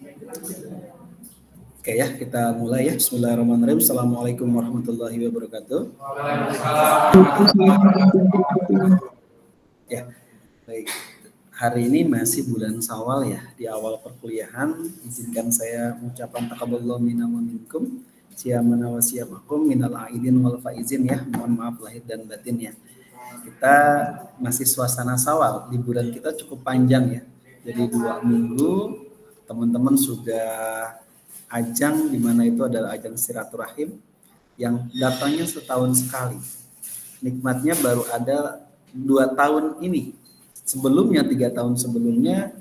Oke ya, kita mulai ya. Bismillahirrahmanirrahim. Assalamualaikum warahmatullahi wabarakatuh. Ya, baik. Hari ini masih bulan Syawal ya, di awal perkuliahan. Izinkan saya mengucapkan taqabbalallahu minna wa minkum, siyamana wa siyamakum minal aidin wal faizin ya. Mohon maaf lahir dan batin ya. Kita masih suasana Syawal, liburan kita cukup panjang ya. Jadi 2 minggu teman-teman sudah ajang di mana itu adalah ajang silaturahim yang datangnya setahun sekali. Nikmatnya baru ada 2 tahun ini. Sebelumnya 3 tahun sebelumnya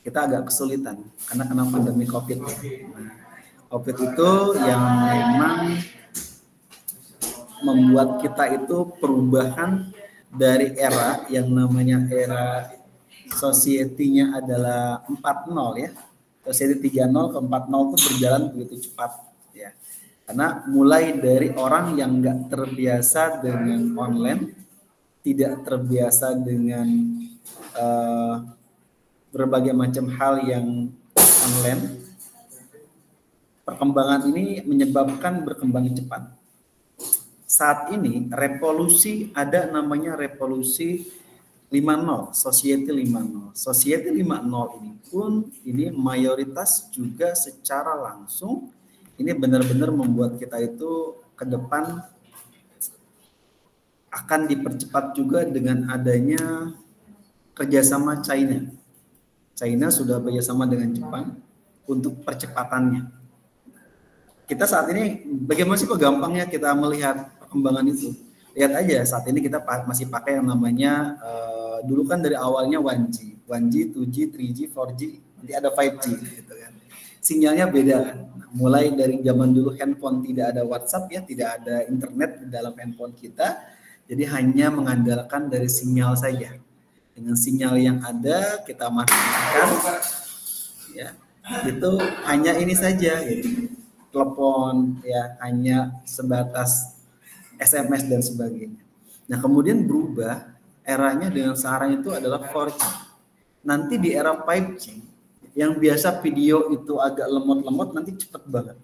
kita agak kesulitan karena kena pandemi COVID. Nah, COVID itu yang memang membuat kita itu perubahan dari era yang namanya era society-nya adalah 4.0 ya. Society 3.0 ke 4.0 itu berjalan begitu cepat ya. Karena mulai dari orang yang nggak terbiasa dengan online, tidak terbiasa dengan berbagai macam hal yang online, perkembangan ini menyebabkan berkembang cepat. Saat ini revolusi ada namanya revolusi 5.0, Society 5.0. Society 5.0 ini pun ini mayoritas juga secara langsung ini benar-benar membuat kita itu ke depan akan dipercepat juga dengan adanya kerjasama China. China sudah bekerjasama dengan Jepang untuk percepatannya. Kita saat ini bagaimana sih kok gampangnya kita melihat perkembangan itu? Lihat aja saat ini kita masih pakai yang namanya dulu kan dari awalnya 1G, 2G, 3G, 4G, nanti ada 5G gitu kan. Sinyalnya beda kan. Mulai dari zaman dulu handphone tidak ada WhatsApp ya, tidak ada internet di dalam handphone kita. Jadi hanya mengandalkan dari sinyal saja. Dengan sinyal yang ada kita matikan ya. Itu hanya ini saja gitu. Telepon ya, hanya sebatas SMS dan sebagainya. Nah, kemudian berubah eranya dengan sekarang itu adalah 4G. Nanti di era 5G yang biasa video itu agak lemot-lemot nanti cepet banget.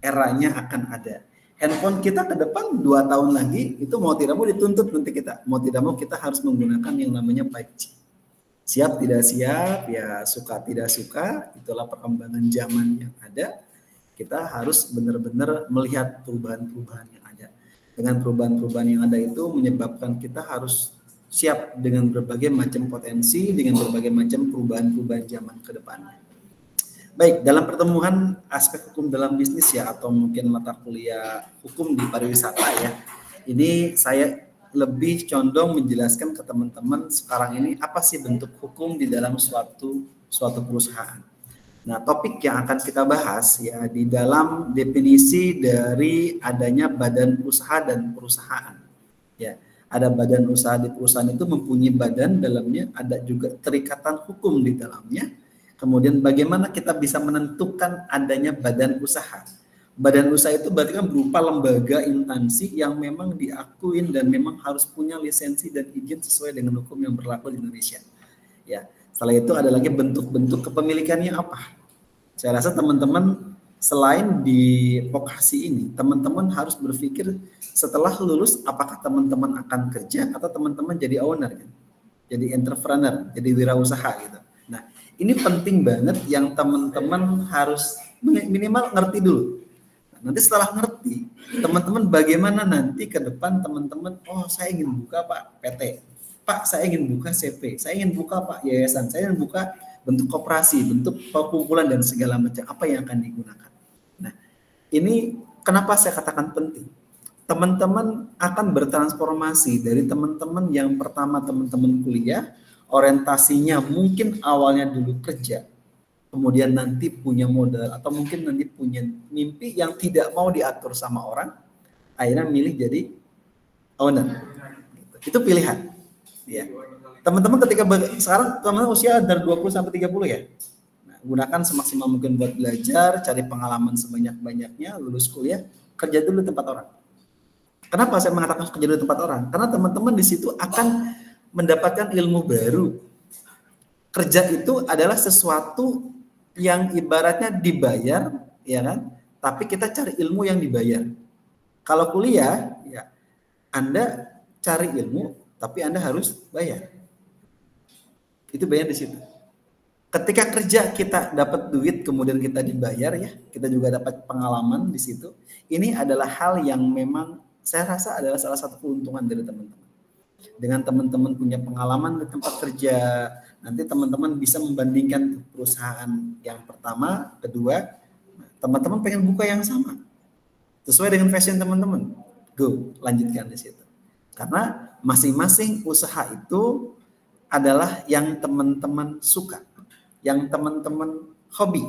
Eranya akan ada. Handphone kita ke depan 2 tahun lagi itu mau tidak mau dituntut nanti kita. Mau tidak mau kita harus menggunakan yang namanya 5G. Siap tidak siap, ya suka tidak suka, itulah perkembangan zaman yang ada. Kita harus benar-benar melihat perubahan-perubahan yang ada. Dengan perubahan-perubahan yang ada itu menyebabkan kita harus siap dengan berbagai macam potensi, dengan berbagai macam perubahan-perubahan zaman ke depannya. Baik, dalam pertemuan aspek hukum dalam bisnis ya, atau mungkin mata kuliah hukum di pariwisata ya, ini saya lebih condong menjelaskan ke teman-teman sekarang ini apa sih bentuk hukum di dalam suatu perusahaan. Nah, topik yang akan kita bahas ya di dalam definisi dari adanya badan usaha dan perusahaan. Ya, ada badan usaha di perusahaan itu mempunyai badan dalamnya, ada juga terikatan hukum di dalamnya. Kemudian bagaimana kita bisa menentukan adanya badan usaha. Badan usaha itu berarti kan berupa lembaga instansi yang memang diakuin dan memang harus punya lisensi dan izin sesuai dengan hukum yang berlaku di Indonesia. Ya, setelah itu ada lagi bentuk-bentuk kepemilikannya apa. Saya rasa teman-teman selain di vokasi ini, teman-teman harus berpikir setelah lulus apakah teman-teman akan kerja atau teman-teman jadi owner kan? Jadi entrepreneur, jadi wirausaha gitu. Nah, ini penting banget yang teman-teman harus minimal ngerti dulu. Nanti setelah ngerti, teman-teman bagaimana nanti ke depan teman-teman, oh saya ingin buka Pak PT, Pak saya ingin buka CP, saya ingin buka Pak yayasan, saya ingin buka bentuk koperasi, bentuk perkumpulan dan segala macam apa yang akan digunakan. Nah, ini kenapa saya katakan penting. Teman-teman akan bertransformasi dari teman-teman yang pertama teman-teman kuliah, orientasinya mungkin awalnya dulu kerja, kemudian nanti punya modal atau mungkin nanti punya mimpi yang tidak mau diatur sama orang, akhirnya milih jadi owner. Itu pilihan. Ya. Teman-teman ketika sekarang teman-teman usia dari 20 sampai 30 ya. Nah, gunakan semaksimal mungkin buat belajar, cari pengalaman sebanyak-banyaknya, lulus kuliah, kerja dulu di tempat orang. Kenapa saya mengatakan kerja dulu di tempat orang? Karena teman-teman di situ akan mendapatkan ilmu baru. Kerja itu adalah sesuatu yang ibaratnya dibayar, ya kan? Tapi kita cari ilmu yang dibayar. Kalau kuliah, ya Anda cari ilmu, tapi Anda harus bayar. Itu bayar di situ. Ketika kerja kita dapat duit, kemudian kita dibayar, ya, kita juga dapat pengalaman di situ. Ini adalah hal yang memang saya rasa adalah salah satu keuntungan dari teman-teman. Dengan teman-teman punya pengalaman di tempat kerja, nanti teman-teman bisa membandingkan perusahaan yang pertama, kedua, teman-teman pengen buka yang sama, sesuai dengan passion teman-teman, go, lanjutkan di situ. Karena masing-masing usaha itu adalah yang teman-teman suka, yang teman-teman hobi.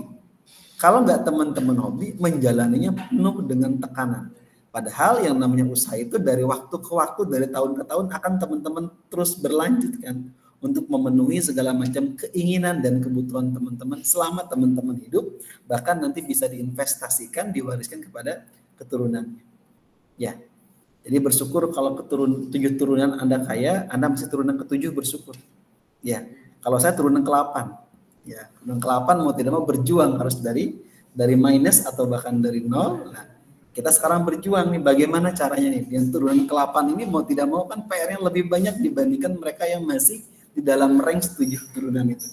Kalau nggak teman-teman hobi, menjalaninya penuh dengan tekanan. Padahal yang namanya usaha itu dari waktu ke waktu, dari tahun ke tahun akan teman-teman terus berlanjut kan, untuk memenuhi segala macam keinginan dan kebutuhan teman-teman selama teman-teman hidup, bahkan nanti bisa diinvestasikan, diwariskan kepada keturunannya. Ya, jadi bersyukur kalau 7 turunan Anda kaya, Anda masih turunan ke-7 bersyukur. Ya, kalau saya turunan ke-8. Ya, turunan ke-8 mau tidak mau berjuang harus dari minus atau bahkan dari nol. Nah, kita sekarang berjuang nih bagaimana caranya nih. Yang turunan ke-8 ini mau tidak mau kan PR-nya lebih banyak dibandingkan mereka yang masih di dalam range 7 turunan itu.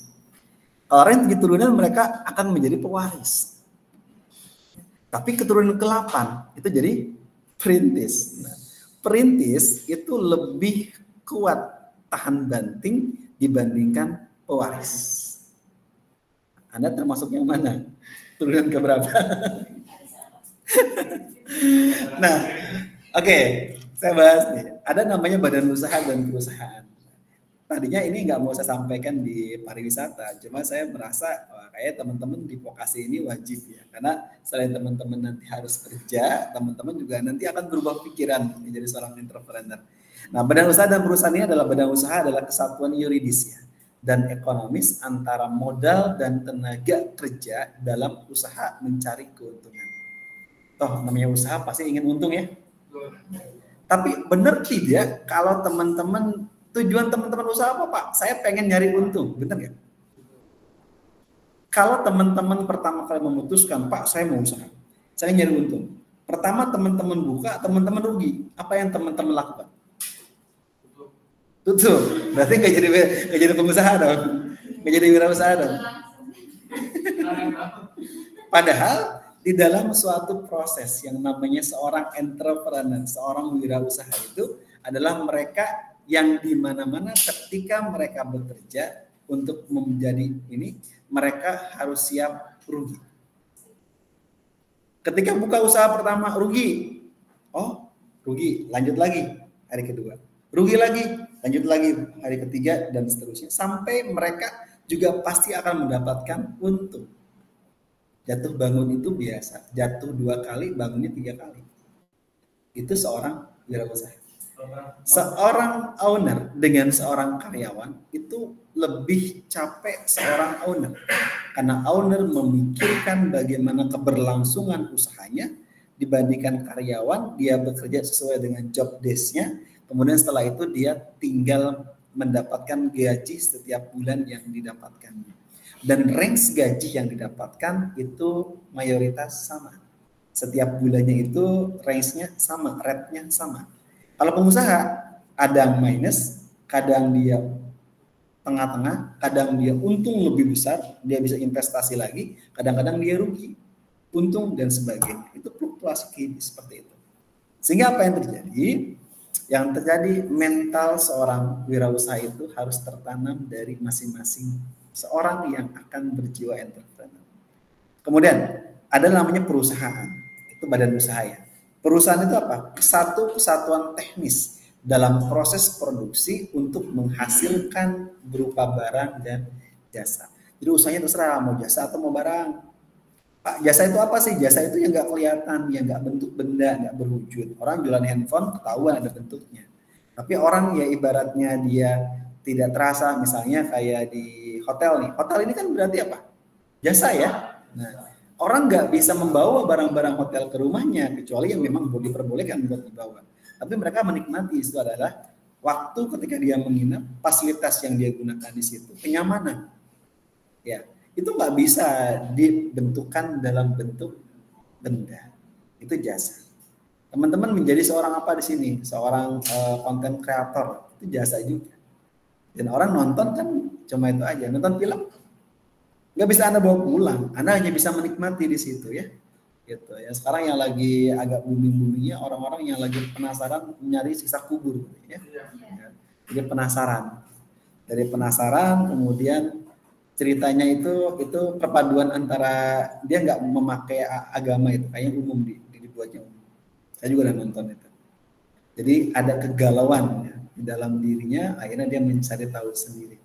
Kalau range 7 turunan mereka akan menjadi pewaris. Tapi keturunan ke-8 itu jadi perintis. Nah, perintis itu lebih kuat tahan banting dibandingkan pewaris. Anda termasuk yang mana? Turunan ke berapa? Nah, oke, saya bahas nih. Ada namanya badan usaha dan perusahaan. Tadinya ini nggak mau saya sampaikan di pariwisata, cuma saya merasa kayak teman-teman di vokasi ini wajib ya, karena selain teman-teman nanti harus kerja, teman-teman juga nanti akan berubah pikiran menjadi seorang entrepreneur. Nah, badan usaha dan perusahaan ini adalah badan usaha adalah kesatuan yuridis ya dan ekonomis antara modal dan tenaga kerja dalam usaha mencari keuntungan. Toh namanya usaha pasti ingin untung ya. Tapi benar tidak kalau teman-teman tujuan teman-teman usaha apa Pak? Saya pengen nyari untung, benar nggak? Kalau teman-teman pertama kali memutuskan, Pak saya mau usaha, saya nyari untung. Pertama teman-teman buka, teman-teman rugi. Apa yang teman-teman lakukan? Tutup. Berarti nggak jadi pengusaha dong, nggak jadi wirausaha dong. Padahal di dalam suatu proses yang namanya seorang entrepreneur, seorang wirausaha itu adalah mereka yang di mana-mana ketika mereka bekerja untuk menjadi ini, mereka harus siap rugi. Ketika buka usaha pertama rugi, oh rugi, lanjut lagi hari kedua, rugi lagi, lanjut lagi hari ketiga dan seterusnya sampai mereka juga pasti akan mendapatkan untung. Jatuh bangun itu biasa, jatuh 2 kali, bangunnya 3 kali. Itu seorang wirausaha. Seorang owner dengan seorang karyawan itu lebih capek seorang owner karena owner memikirkan bagaimana keberlangsungan usahanya dibandingkan karyawan, dia bekerja sesuai dengan job desk-nya, kemudian setelah itu dia tinggal mendapatkan gaji setiap bulan yang didapatkannya dan range gaji yang didapatkan itu mayoritas sama, setiap bulannya itu range-nya sama, rate-nya sama. Kalau pengusaha, kadang minus, kadang dia tengah-tengah, kadang dia untung lebih besar, dia bisa investasi lagi, kadang-kadang dia rugi, untung dan sebagainya. Itu fluktuasi seperti itu. Sehingga apa yang terjadi? Yang terjadi mental seorang wirausaha itu harus tertanam dari masing-masing seorang yang akan berjiwa entrepreneur. Kemudian ada namanya perusahaan, itu badan usaha ya. Perusahaan itu apa? Kesatuan teknis dalam proses produksi untuk menghasilkan berupa barang dan jasa. Jadi usahanya terserah mau jasa atau mau barang. Pak, jasa itu apa sih? Jasa itu yang nggak kelihatan, yang nggak bentuk benda, nggak berwujud. Orang jualan handphone ketahuan ada bentuknya. Tapi orang ya ibaratnya dia tidak terasa, misalnya kayak di hotel nih. Hotel ini kan berarti apa? Jasa ya. Nah, orang nggak bisa membawa barang-barang hotel ke rumahnya kecuali yang memang diperbolehkan buat dibawa. Tapi mereka menikmati itu adalah waktu ketika dia menginap, fasilitas yang dia gunakan di situ, kenyamanan. Ya, itu nggak bisa dibentukkan dalam bentuk benda. Itu jasa. Teman-teman menjadi seorang apa di sini? Seorang content creator, itu jasa juga. Dan orang nonton kan cuma itu aja, nonton film. Nggak bisa Anda bawa pulang, Anda hanya bisa menikmati di situ ya. Gitu ya. Sekarang yang lagi agak booming-boomingnya orang-orang yang lagi penasaran nyari sisa kubur ya. Jadi penasaran. Dari penasaran kemudian ceritanya itu perpaduan antara dia nggak memakai agama itu kayaknya umum dibuatnya umum. Saya juga udah nonton itu. Jadi ada kegalauan ya, di dalam dirinya, akhirnya dia mencari tahu sendiri.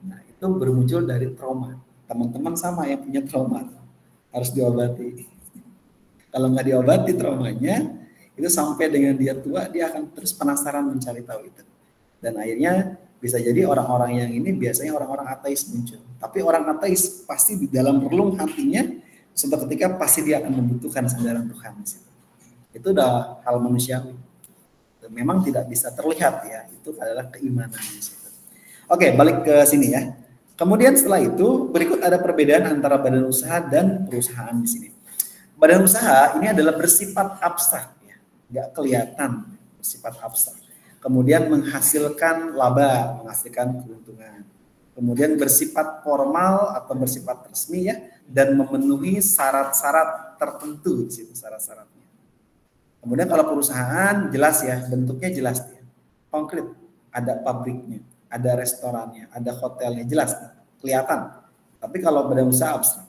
Nah itu bermuncul dari trauma. Teman-teman sama yang punya trauma harus diobati. Kalau nggak diobati traumanya, itu sampai dengan dia tua dia akan terus penasaran mencari tahu itu. Dan akhirnya bisa jadi orang-orang yang ini biasanya orang-orang ateis muncul. Tapi orang ateis pasti di dalam relung hatinya suatu ketika pasti dia akan membutuhkan sandaran Tuhan. Itu udah hal manusiawi. Memang tidak bisa terlihat ya, itu adalah keimanan. Oke, balik ke sini ya. Kemudian setelah itu berikut ada perbedaan antara badan usaha dan perusahaan di sini. Badan usaha ini adalah bersifat abstrak ya, nggak kelihatan, bersifat abstrak. Kemudian menghasilkan laba, menghasilkan keuntungan. Kemudian bersifat formal atau bersifat resmi ya, dan memenuhi syarat-syarat tertentu di situ syarat-syaratnya. Kemudian kalau perusahaan jelas ya, bentuknya jelas ya, konkret, ada pabriknya, ada restorannya, ada hotelnya, jelas, kelihatan. Tapi kalau badan usaha abstrak,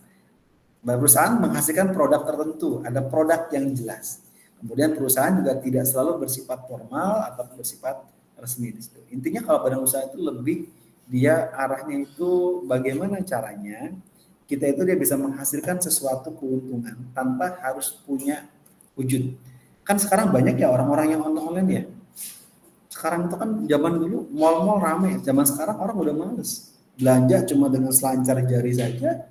perusahaan menghasilkan produk tertentu, ada produk yang jelas. Kemudian perusahaan juga tidak selalu bersifat formal atau bersifat resmi di situ. Intinya kalau badan usaha itu lebih dia arahnya itu bagaimana caranya kita itu dia bisa menghasilkan sesuatu keuntungan tanpa harus punya wujud. Kan sekarang banyak ya orang-orang yang online ya. Sekarang itu kan zaman dulu mal-mal ramai, zaman sekarang orang udah males. Belanja cuma dengan selancar jari saja,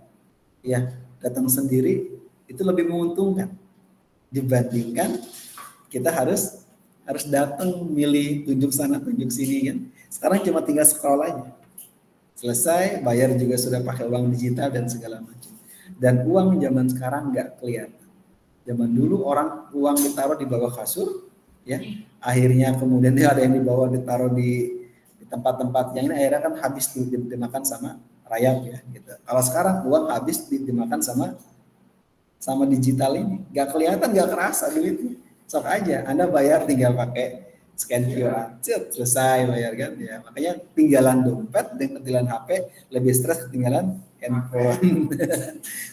ya datang sendiri itu lebih menguntungkan dibandingkan kita harus datang milih tunjuk sana tunjuk sini kan. Sekarang cuma tinggal scroll aja. Selesai, bayar juga sudah pakai uang digital dan segala macam. Dan uang zaman sekarang nggak kelihatan. Zaman dulu uang ditaruh di bawah kasur, ya. Akhirnya kemudian dia ada yang dibawa ditaruh di tempat-tempat yang ini akhirnya kan habis dimakan sama rayap ya. Gitu. Kalau sekarang uang habis dimakan sama digital ini, nggak kelihatan, nggak kerasa duitnya. Sok aja, Anda bayar tinggal pakai scan QR, selesai bayar kan ya. Makanya tinggalan dompet dan ketinggalan HP lebih stres ketinggalan handphone.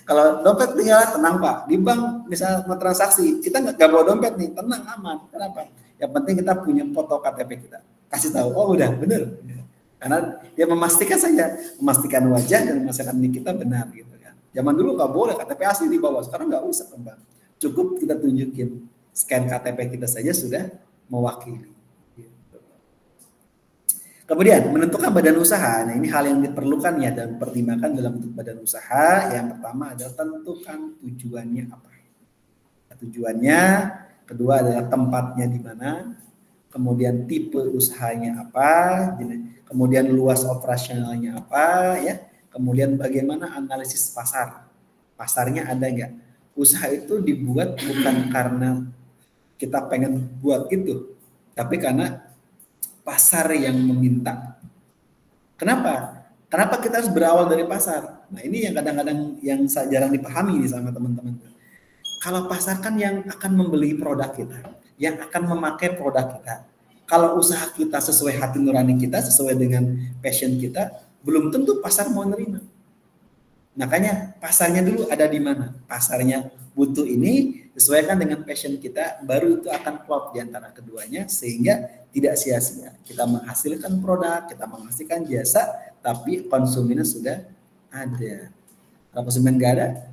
Kalau dompet tinggalan tenang Pak, di bank misalnya mau transaksi kita nggak bawa dompet nih, tenang aman. Kenapa? Yang penting kita punya foto KTP kita, kasih tahu oh udah bener. Karena dia memastikan wajah dan memastikan nik kita benar gitu kan. Zaman dulu nggak boleh KTP asli dibawa, sekarang nggak usah ke bank, cukup kita tunjukin scan KTP kita saja sudah mewakili. Kemudian menentukan badan usaha. Nah ini hal yang diperlukan ya dan pertimbangkan dalam bentuk badan usaha. Yang pertama adalah tentukan tujuannya apa. Tujuannya, kedua adalah tempatnya di mana, kemudian tipe usahanya apa, kemudian luas operasionalnya apa, ya, kemudian bagaimana analisis pasar. Pasarnya ada nggak? Usaha itu dibuat bukan karena kita pengen buat gitu, tapi karena pasar yang meminta. Kenapa? Kenapa kita harus berawal dari pasar? Nah ini yang kadang-kadang yang jarang dipahami nih sama teman-teman. Kalau pasar kan yang akan membeli produk kita, yang akan memakai produk kita. Kalau usaha kita sesuai hati nurani kita, sesuai dengan passion kita, belum tentu pasar mau nerima. Makanya pasarnya dulu ada di mana? Pasarnya butuh ini, sesuaikan dengan passion kita, baru itu akan klop di antara keduanya sehingga tidak sia-sia. Kita menghasilkan produk, kita menghasilkan jasa, tapi konsumennya sudah ada. Kalau konsumen nggak ada,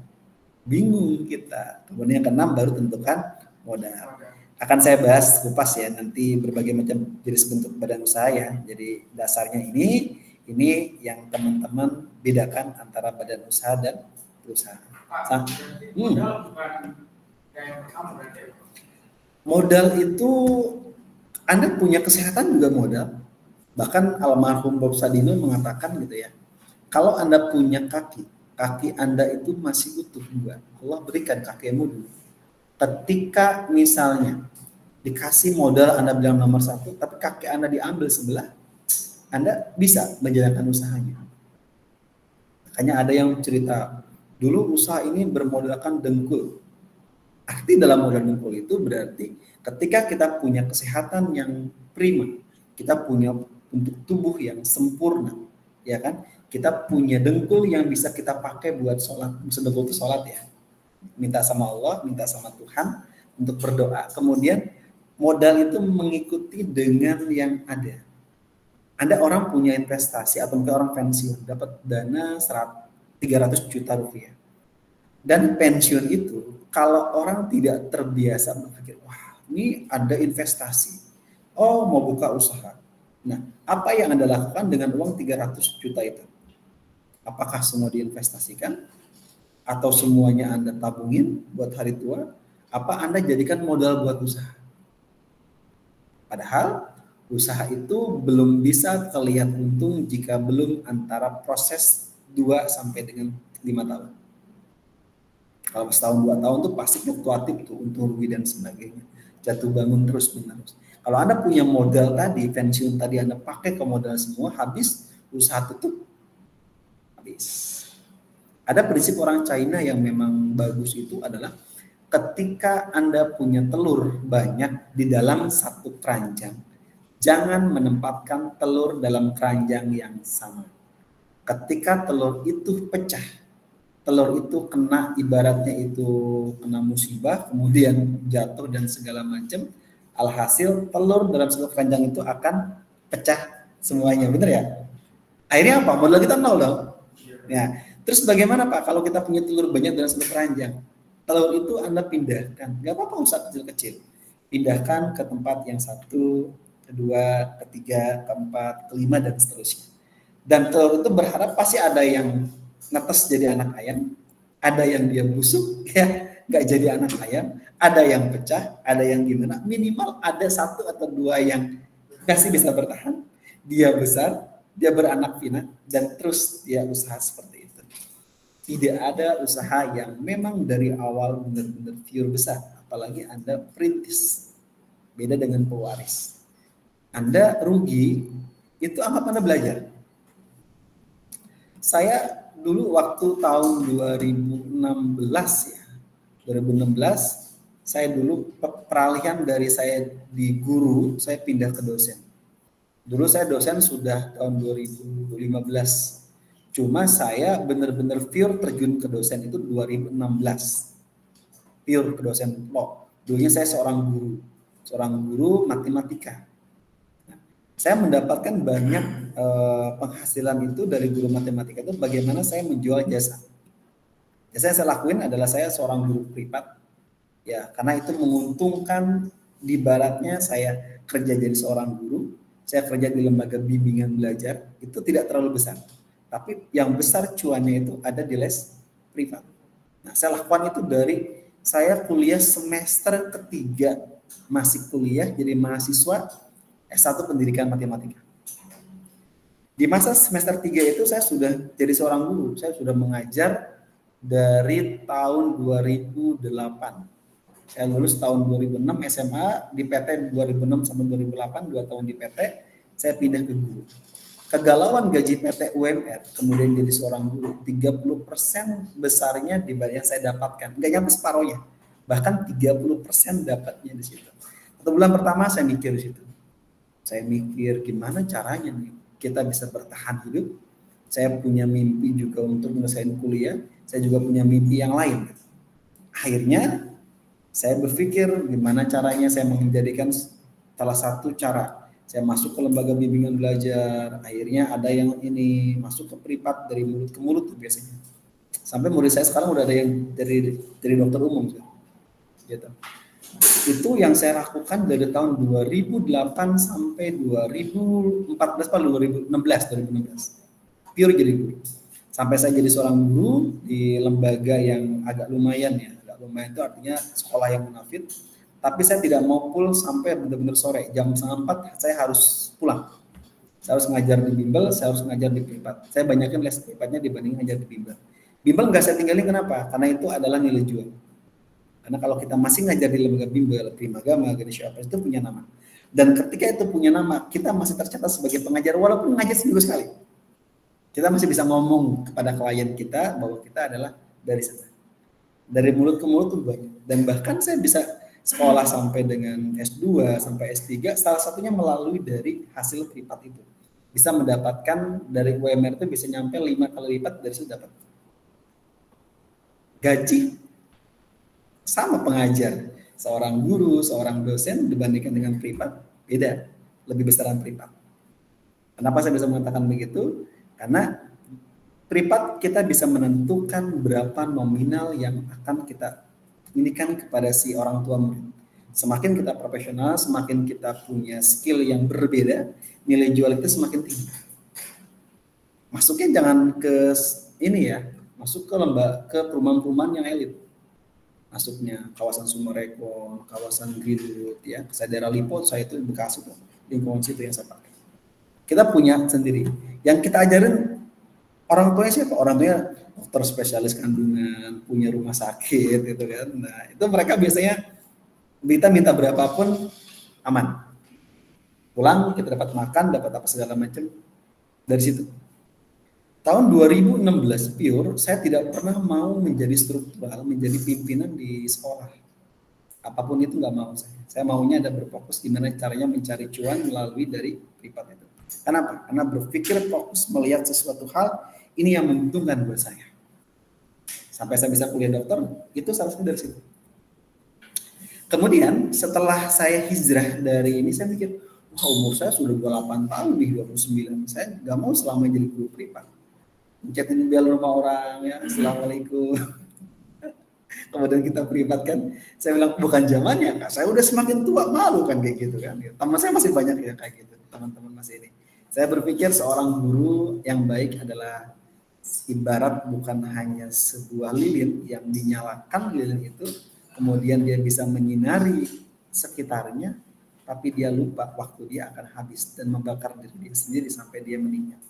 bingung kita. Kemudian yang keenam baru tentukan modal. Akan saya bahas kupas ya nanti berbagai macam jenis bentuk badan usaha ya. Jadi dasarnya ini yang teman-teman bedakan antara badan usaha dan perusahaan. Modal itu Anda punya kesehatan juga modal. Bahkan almarhum Bob Sadino mengatakan gitu ya. Kalau Anda punya kaki kaki Anda itu masih utuh dua. Allah berikan kakimu dulu. Ketika misalnya dikasih modal Anda bilang nomor 1, tapi kaki Anda diambil sebelah, Anda bisa menjalankan usahanya. Makanya ada yang cerita, dulu usaha ini bermodalkan dengkul. Arti dalam modal dengkul itu berarti ketika kita punya kesehatan yang prima, kita punya untuk tubuh yang sempurna, ya kan? Kita punya dengkul yang bisa kita pakai buat sholat. Dengkul itu sholat ya. Minta sama Allah, minta sama Tuhan untuk berdoa. Kemudian modal itu mengikuti dengan yang ada. Anda orang punya investasi atau mungkin orang pensiun dapat dana 300 juta rupiah. Dan pensiun itu kalau orang tidak terbiasa berpikir, wah ini ada investasi, oh mau buka usaha. Nah, apa yang Anda lakukan dengan uang 300 juta itu? Apakah semua diinvestasikan? Atau semuanya Anda tabungin buat hari tua? Apa Anda jadikan modal buat usaha? Padahal usaha itu belum bisa terlihat untung jika belum antara proses 2 sampai dengan 5 tahun. Kalau setahun 2 tahun tuh pasti fluktuatif tuh, untung rugi dan sebagainya. Jatuh bangun terus menerus. Kalau Anda punya modal tadi, pensiun tadi Anda pakai ke modal semua, habis usaha tutup, habis. Ada prinsip orang China yang memang bagus itu adalah ketika Anda punya telur banyak di dalam satu keranjang, jangan menempatkan telur dalam keranjang yang sama. Ketika telur itu pecah, telur itu kena, ibaratnya itu kena musibah, kemudian jatuh dan segala macam, alhasil telur dalam satu keranjang itu akan pecah semuanya, benar ya? Akhirnya apa? Modal kita nol dong. Ya. Terus bagaimana Pak kalau kita punya telur banyak dalam satu keranjang? Telur itu Anda pindahkan, nggak apa-apa usaha kecil-kecil. Pindahkan ke tempat yang 1, kedua, ketiga, keempat, kelima, dan seterusnya. Dan telur itu berharap pasti ada yang netes jadi anak ayam, ada yang dia busuk, ya nggak jadi anak ayam, ada yang pecah, ada yang gimana. Minimal ada 1 atau 2 yang masih bisa bertahan, dia besar, dia beranak pinak, dan terus dia usaha seperti itu. Tidak ada usaha yang memang dari awal benar-benar pure besar, apalagi Anda perintis. Beda dengan pewaris. Anda rugi, itu anggap Anda belajar. Saya dulu waktu tahun 2016 ya, 2016 saya dulu peralihan dari saya di guru, saya pindah ke dosen. Dulu saya dosen sudah tahun 2015. Cuma saya benar-benar pure terjun ke dosen itu 2016. Pure ke dosen law. Dulunya saya seorang guru matematika. Nah, saya mendapatkan banyak penghasilan itu dari guru matematika itu bagaimana saya menjual jasa. Jasa yang saya lakuin adalah saya seorang guru privat. Ya, karena itu menguntungkan, di baratnya saya kerja jadi seorang guru, saya kerja di lembaga bimbingan belajar, itu tidak terlalu besar. Tapi yang besar cuannya itu ada di les privat. Nah, saya lakukan itu dari saya kuliah semester ketiga, masih kuliah jadi mahasiswa S1 pendidikan matematika. Di masa semester 3 itu saya sudah jadi seorang guru, saya sudah mengajar dari tahun 2008. Saya lulus tahun 2006 SMA, di PT 2006 sampai 2008, 2 tahun di PT, saya pindah ke guru. Kegalauan gaji PT UMR, kemudian jadi seorang guru, 30% besarnya dibanding yang saya dapatkan. Nggak nyampe separohnya, bahkan 30% dapatnya di situ. 1 bulan pertama saya mikir di situ. Saya mikir gimana caranya nih kita bisa bertahan hidup. Saya punya mimpi juga untuk menyelesaikan kuliah, saya juga punya mimpi yang lain. Akhirnya saya berpikir gimana caranya saya menjadikan salah satu cara. Saya masuk ke lembaga bimbingan belajar, akhirnya ada yang ini masuk ke privat dari mulut ke mulut tuh biasanya. Sampai murid saya sekarang udah ada yang dari dokter umum gitu. Itu yang saya lakukan dari tahun 2008 sampai 2014 atau 2016. Pure jadi guru. Sampai saya jadi seorang guru di lembaga yang agak lumayan ya. Agak lumayan itu artinya sekolah yang munafik. Tapi saya tidak mau full sampai benar-benar sore. Jam 3:30 saya harus pulang. Saya harus ngajar di bimbel, saya harus ngajar di privat. Saya banyakin les privatnya dibanding ngajar di bimbel. Bimbel nggak saya tinggalin kenapa? Karena itu adalah nilai jual. Karena kalau kita masih ngajar di lembaga bimbel, Primagama, Ganesha Open itu punya nama. Dan ketika itu punya nama, kita masih tercatat sebagai pengajar walaupun ngajar seminggu sekali. Kita masih bisa ngomong kepada klien kita bahwa kita adalah dari sana. Dari mulut ke mulut tuh banyak. Dan bahkan saya bisa sekolah sampai dengan S2 sampai S3, salah satunya melalui dari hasil privat itu. Bisa mendapatkan dari UMR itu bisa nyampe 5 kali lipat dari situ dapat. Gaji sama pengajar, seorang guru, seorang dosen dibandingkan dengan privat, beda, lebih besaran privat. Kenapa saya bisa mengatakan begitu? Karena privat kita bisa menentukan berapa nominal yang akan kita inikan kepada si orang tua murid. Semakin kita profesional, semakin kita punya skill yang berbeda, nilai jual itu semakin tinggi. Masuknya jangan ke ini ya, masuk ke ke perumahan-perumahan yang elit. Masuknya kawasan Sumarekon, kawasan Greenwood, ya, saya daerah Lipo, saya itu Bekasi tuh, lingkungan situ yang saya pakai. Kita punya sendiri. Yang kita ajarin orang tuanya siapa? Orang tuanya dokter spesialis kandungan, punya rumah sakit, gitu kan. Nah, itu mereka biasanya kita minta berapapun aman. Pulang kita dapat makan, dapat apa segala macam dari situ. Tahun 2016 pure, saya tidak pernah mau menjadi struktural, menjadi pimpinan di sekolah. Apapun itu nggak mau saya. Saya maunya ada berfokus gimana caranya mencari cuan melalui dari privat itu. Kenapa? Karena berpikir fokus melihat sesuatu hal, ini yang menguntungkan buat saya. Sampai saya bisa kuliah dokter, itu salah satu dari situ. Kemudian setelah saya hijrah dari ini, saya mikir, wah umur saya sudah 28 tahun nih, 29. Saya nggak mau selama jadi guru privat. Mencetin bel rumah orang, ya, assalamualaikum. Kemudian kita privat kan, saya bilang bukan zamannya, Kak. Saya udah semakin tua, malu kan kayak gitu kan. Teman saya masih banyak ya kayak gitu, teman-teman masih ini. Saya berpikir seorang guru yang baik adalah ibarat bukan hanya sebuah lilin yang dinyalakan lilin itu, kemudian dia bisa menyinari sekitarnya, tapi dia lupa waktu dia akan habis dan membakar diri dia sendiri sampai dia meninggal.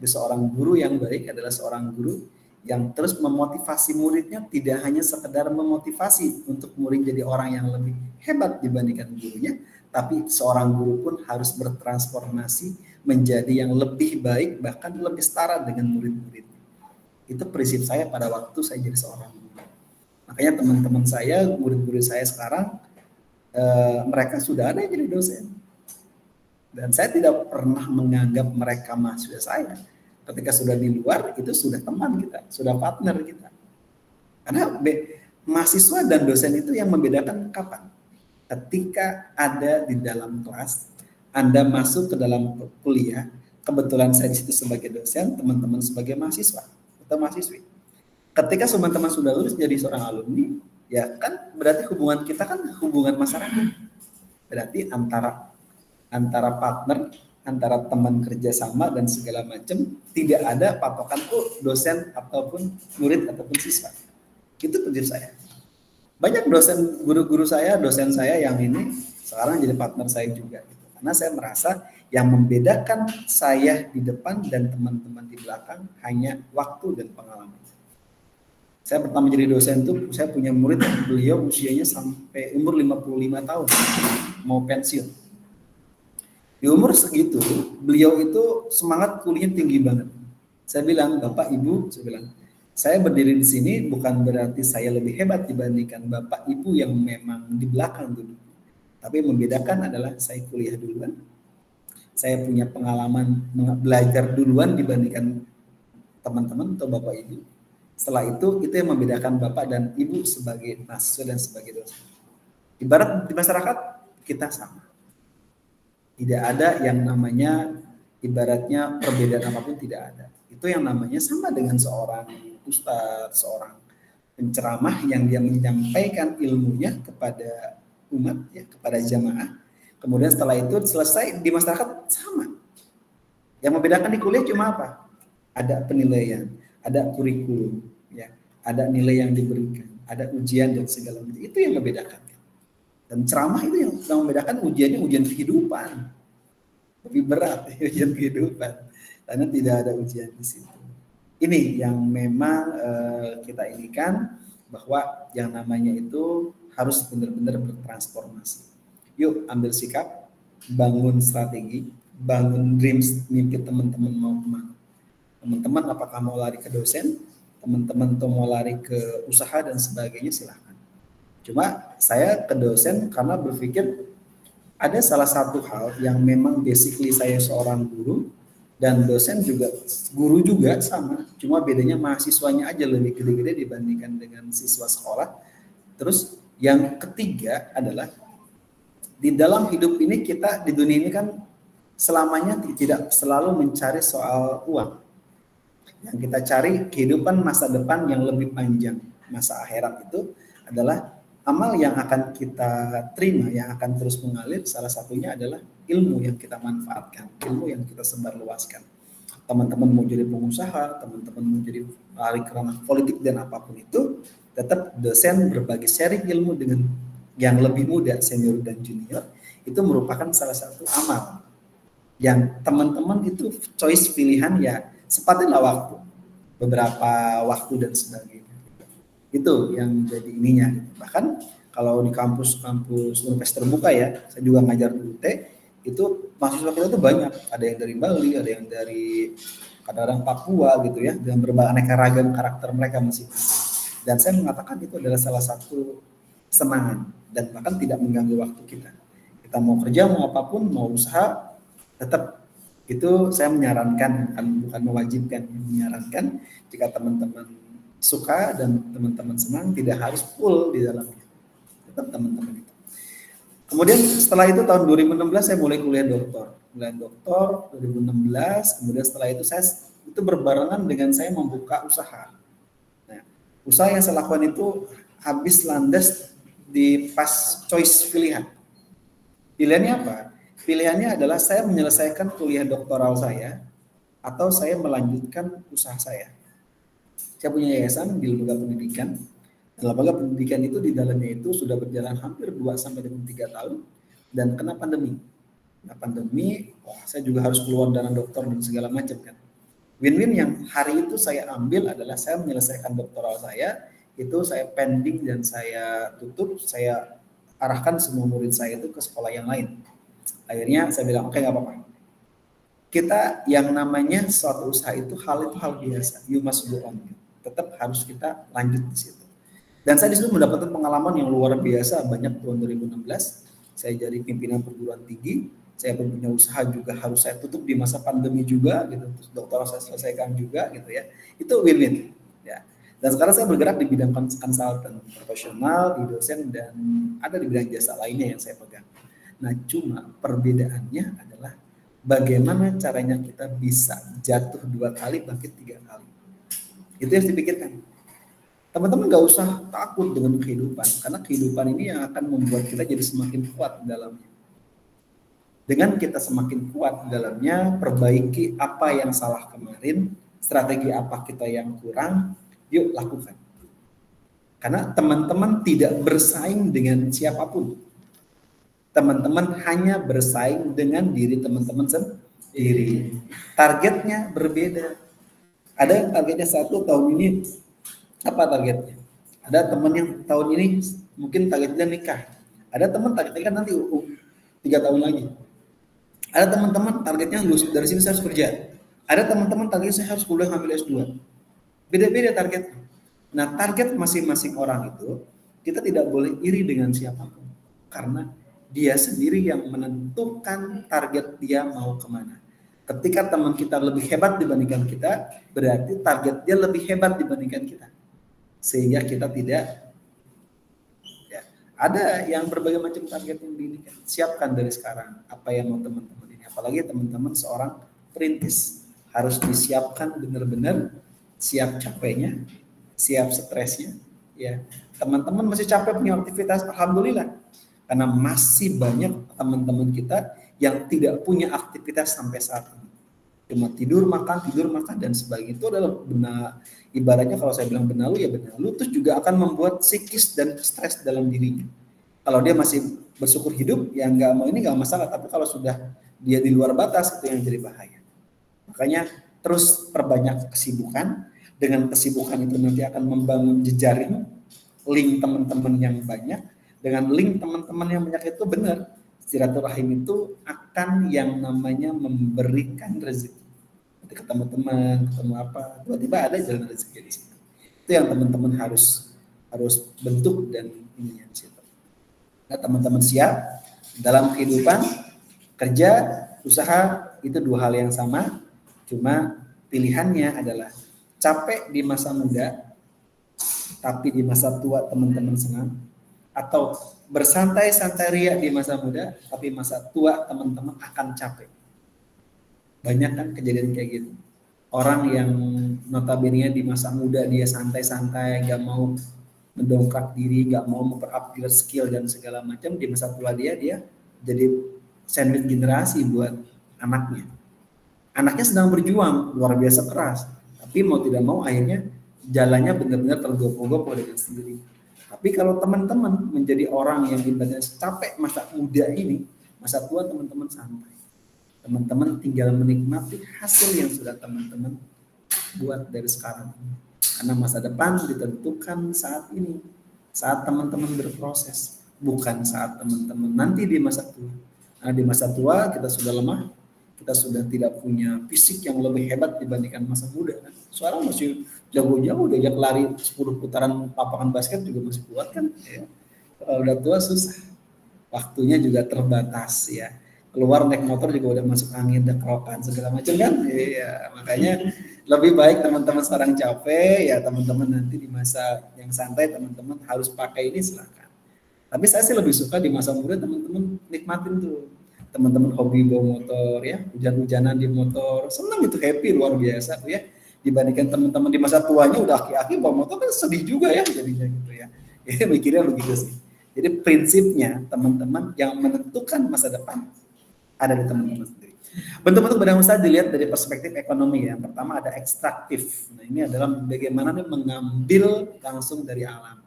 Jadi seorang guru yang baik adalah seorang guru yang terus memotivasi muridnya, tidak hanya sekedar memotivasi untuk murid jadi orang yang lebih hebat dibandingkan gurunya, tapi seorang guru pun harus bertransformasi menjadi yang lebih baik, bahkan lebih setara dengan murid-muridnya. Itu prinsip saya pada waktu saya jadi seorang guru. Makanya teman-teman saya, murid-murid saya sekarang, mereka sudah ada yang jadi dosen. Dan saya tidak pernah menganggap mereka mahasiswa saya. Ketika sudah di luar, itu sudah teman kita, sudah partner kita. Karena mahasiswa dan dosen itu yang membedakan kapan? Ketika ada di dalam kelas, Anda masuk ke dalam kuliah, kebetulan saya di situ sebagai dosen, teman-teman sebagai mahasiswa atau mahasiswi. Ketika teman-teman sudah lulus jadi seorang alumni, ya kan berarti hubungan kita kan hubungan masyarakat. Berarti antara partner, antara teman kerjasama dan segala macam, tidak ada patokan dosen ataupun murid ataupun siswa. Itu prinsip saya. Banyak dosen, guru-guru saya, dosen saya yang ini sekarang jadi partner saya juga. Gitu. Karena saya merasa yang membedakan saya di depan dan teman-teman di belakang hanya waktu dan pengalaman. Saya pertama jadi dosen itu, saya punya murid, beliau usianya sampai umur 55 tahun, mau pensiun. Di umur segitu, beliau itu semangat kuliahnya tinggi banget. Saya bilang, Bapak, Ibu, saya berdiri di sini bukan berarti saya lebih hebat dibandingkan Bapak, Ibu yang memang di belakang dulu. Tapi membedakan adalah saya kuliah duluan. Saya punya pengalaman belajar duluan dibandingkan teman-teman atau Bapak, Ibu. Setelah itu yang membedakan Bapak dan Ibu sebagai mahasiswa dan sebagai dosen. Ibarat di masyarakat, kita sama. Tidak ada yang namanya ibaratnya perbedaan apapun, tidak ada. Itu yang namanya sama dengan seorang ustadz, seorang penceramah yang dia menyampaikan ilmunya kepada umat, ya, kepada jamaah. Kemudian setelah itu selesai di masyarakat sama. Yang membedakan di kuliah cuma apa? Ada penilaian, ada kurikulum, ya, ada nilai yang diberikan, ada ujian dan segala macam. Itu yang membedakan. Dan ceramah itu yang membedakan, ujiannya ujian kehidupan. Lebih berat ujian kehidupan. Karena tidak ada ujian di situ. ini yang memang kita inikan, bahwa yang namanya itu harus benar-benar bertransformasi. Yuk ambil sikap, bangun strategi, bangun dreams, mimpi teman-teman mau kemana. Teman-teman apakah mau lari ke dosen, teman-teman tuh mau lari ke usaha dan sebagainya, silahkan. Cuma saya ke dosen karena berpikir ada salah satu hal yang memang basically saya seorang guru, dan dosen juga, guru juga sama, cuma bedanya mahasiswanya aja lebih gede-gede dibandingkan dengan siswa sekolah. Terus yang ketiga adalah di dalam hidup ini, kita di dunia ini kan selamanya tidak selalu mencari soal uang. Yang kita cari kehidupan masa depan yang lebih panjang. Masa akhirat itu adalah amal yang akan kita terima, yang akan terus mengalir. Salah satunya adalah ilmu yang kita manfaatkan, ilmu yang kita sebarluaskan. Teman-teman mau jadi pengusaha, teman-teman mau jadi lari ke ranah politik dan apapun itu, tetap dosen berbagi sharing ilmu dengan yang lebih muda, senior dan junior, itu merupakan salah satu amal yang teman-teman itu choice pilihan ya, sepatinlah waktu, beberapa waktu dan sebagainya. Itu yang jadi ininya. Bahkan kalau di kampus-kampus universitas terbuka ya, saya juga ngajar di UT, itu mahasiswa kita tuh banyak, ada yang dari Bali, ada yang dari kadang-kadang Papua gitu ya, dengan berbagai aneka ragam karakter mereka masing-masing. Dan saya mengatakan itu adalah salah satu kesenangan dan bahkan tidak mengganggu waktu kita. Kita mau kerja, mau apapun, mau usaha, tetap itu saya menyarankan, bukan mewajibkan, menyarankan jika teman-teman suka dan teman-teman senang, tidak harus full di dalamnya. Tetap teman-teman itu. Kemudian setelah itu tahun 2016 saya mulai kuliah doktor. Kuliah doktor 2016, kemudian setelah itu saya itu berbarengan dengan saya membuka usaha. Nah, usaha yang saya lakukan itu habis landas di pas choice pilihan. Pilihannya apa? Pilihannya adalah saya menyelesaikan kuliah doktoral saya atau saya melanjutkan usaha saya. Saya punya yayasan di lembaga pendidikan. Lembaga pendidikan itu di dalamnya itu sudah berjalan hampir 2 sampai dengan 3 tahun dan kena pandemi. Nah, pandemi, saya juga harus keluar dana dokter dan segala macam kan. Win-win yang hari itu saya ambil adalah saya menyelesaikan doktoral saya, itu saya pending dan saya tutup, saya arahkan semua murid saya itu ke sekolah yang lain. Akhirnya saya bilang, oke, nggak apa-apa. Kita yang namanya suatu usaha itu hal biasa. You must go on. Tetap harus kita lanjut di situ. Dan saya di situ mendapatkan pengalaman yang luar biasa banyak tahun 2016. Saya jadi pimpinan perguruan tinggi. Saya punya usaha juga harus saya tutup di masa pandemi juga, gitu. Terus doktoral saya selesaikan juga, gitu ya. Itu win-win. Ya. Dan sekarang saya bergerak di bidang konsultan profesional, di dosen, dan ada di bidang jasa lainnya yang saya pegang. Nah, cuma perbedaannya adalah bagaimana caranya kita bisa jatuh 2 kali, bangkit 3 kali. Itu yang harus dipikirkan. Teman-teman nggak usah takut dengan kehidupan, karena kehidupan ini yang akan membuat kita jadi semakin kuat di dalamnya. Dengan kita semakin kuat di dalamnya, perbaiki apa yang salah kemarin, strategi apa kita yang kurang, yuk lakukan. Karena teman-teman tidak bersaing dengan siapapun. Teman-teman hanya bersaing dengan diri teman-teman sendiri. Targetnya berbeda. Ada yang targetnya 1 tahun ini, apa targetnya? Ada teman yang tahun ini mungkin targetnya nikah. Ada teman targetnya kan nanti 3 tahun lagi. Ada teman-teman targetnya lulus dari sini saya harus kerja. Ada teman-teman targetnya saya harus kuliah ngambil S2. Beda-beda targetnya. Nah, target masing-masing orang itu kita tidak boleh iri dengan siapapun. Karena dia sendiri yang menentukan target dia mau kemana. Ketika teman kita lebih hebat dibandingkan kita, berarti target dia lebih hebat dibandingkan kita. Sehingga kita tidak, ya, ada yang berbagai macam target yang diinginkan. Siapkan dari sekarang apa yang mau teman-teman ini. Apalagi teman-teman seorang perintis. Harus disiapkan benar-benar, siap capeknya, siap stresnya. Ya, teman-teman masih capek punya aktivitas, alhamdulillah. Karena masih banyak teman-teman kita yang tidak punya aktivitas sampai saat ini. Cuma tidur, makan, dan sebagainya. Itu adalah benar, ibaratnya kalau saya bilang benalu, ya benalu, terus juga akan membuat psikis dan stres dalam dirinya. Kalau dia masih bersyukur hidup, ya nggak mau ini nggak masalah. Tapi kalau sudah dia di luar batas, itu yang jadi bahaya. Makanya terus perbanyak kesibukan, Dengan kesibukan itu nanti akan membangun jejaring, link teman-teman yang banyak. Dengan link teman-teman yang banyak itu benar, silaturahim itu akan yang namanya memberikan rezeki. Nanti ketemu teman, ketemu apa, tiba-tiba ada jalan rezeki di situ. Itu yang teman-teman harus bentuk dan ini yang situ. Nah, teman-teman siap dalam kehidupan kerja, usaha itu dua hal yang sama, cuma pilihannya adalah capek di masa muda, tapi di masa tua teman-teman senang, atau bersantai-santai ria di masa muda, tapi masa tua teman-teman akan capek. Banyak kan kejadian kayak gitu. Orang yang notabene di masa muda dia santai-santai, gak mau mendongkrak diri, gak mau memperupgrade skill dan segala macam, di masa tua dia jadi sandwich generasi buat anaknya. Anaknya sedang berjuang luar biasa keras, tapi mau tidak mau akhirnya jalannya benar-benar tergopoh-gopoh dengan sendiri. Tapi kalau teman-teman menjadi orang yang ibaratnya capek masa muda ini, masa tua teman-teman santai. Teman-teman tinggal menikmati hasil yang sudah teman-teman buat dari sekarang. Karena masa depan ditentukan saat ini, saat teman-teman berproses, bukan saat teman-teman nanti di masa tua. Nah, di masa tua kita sudah lemah, kita sudah tidak punya fisik yang lebih hebat dibandingkan masa muda. Seorang masih jago-jago, diajak lari 10 putaran lapangan basket juga masih kuat kan. Ya. Kalau udah tua susah, waktunya juga terbatas ya. Keluar naik motor juga udah masuk angin, udah kerokan segala macam kan. Iya, makanya lebih baik teman-teman sekarang capek ya, teman-teman nanti di masa yang santai teman-teman harus pakai ini silakan. Tapi saya sih lebih suka di masa muda teman-teman nikmatin tuh. Teman-teman hobi bawa motor ya, hujan-hujanan di motor, senang itu, happy luar biasa tuh ya. Dibandingkan teman-teman di masa tuanya udah aki-aki bawa motor kan sedih juga ya jadinya gitu ya. Jadi mikirnya begitu sih. Jadi prinsipnya teman-teman yang menentukan masa depan ada di teman-teman sendiri. Bentuk-bentuk badan usaha dilihat dari perspektif ekonomi ya. Yang pertama ada ekstraktif. Nah, ini adalah bagaimana nih mengambil langsung dari alam.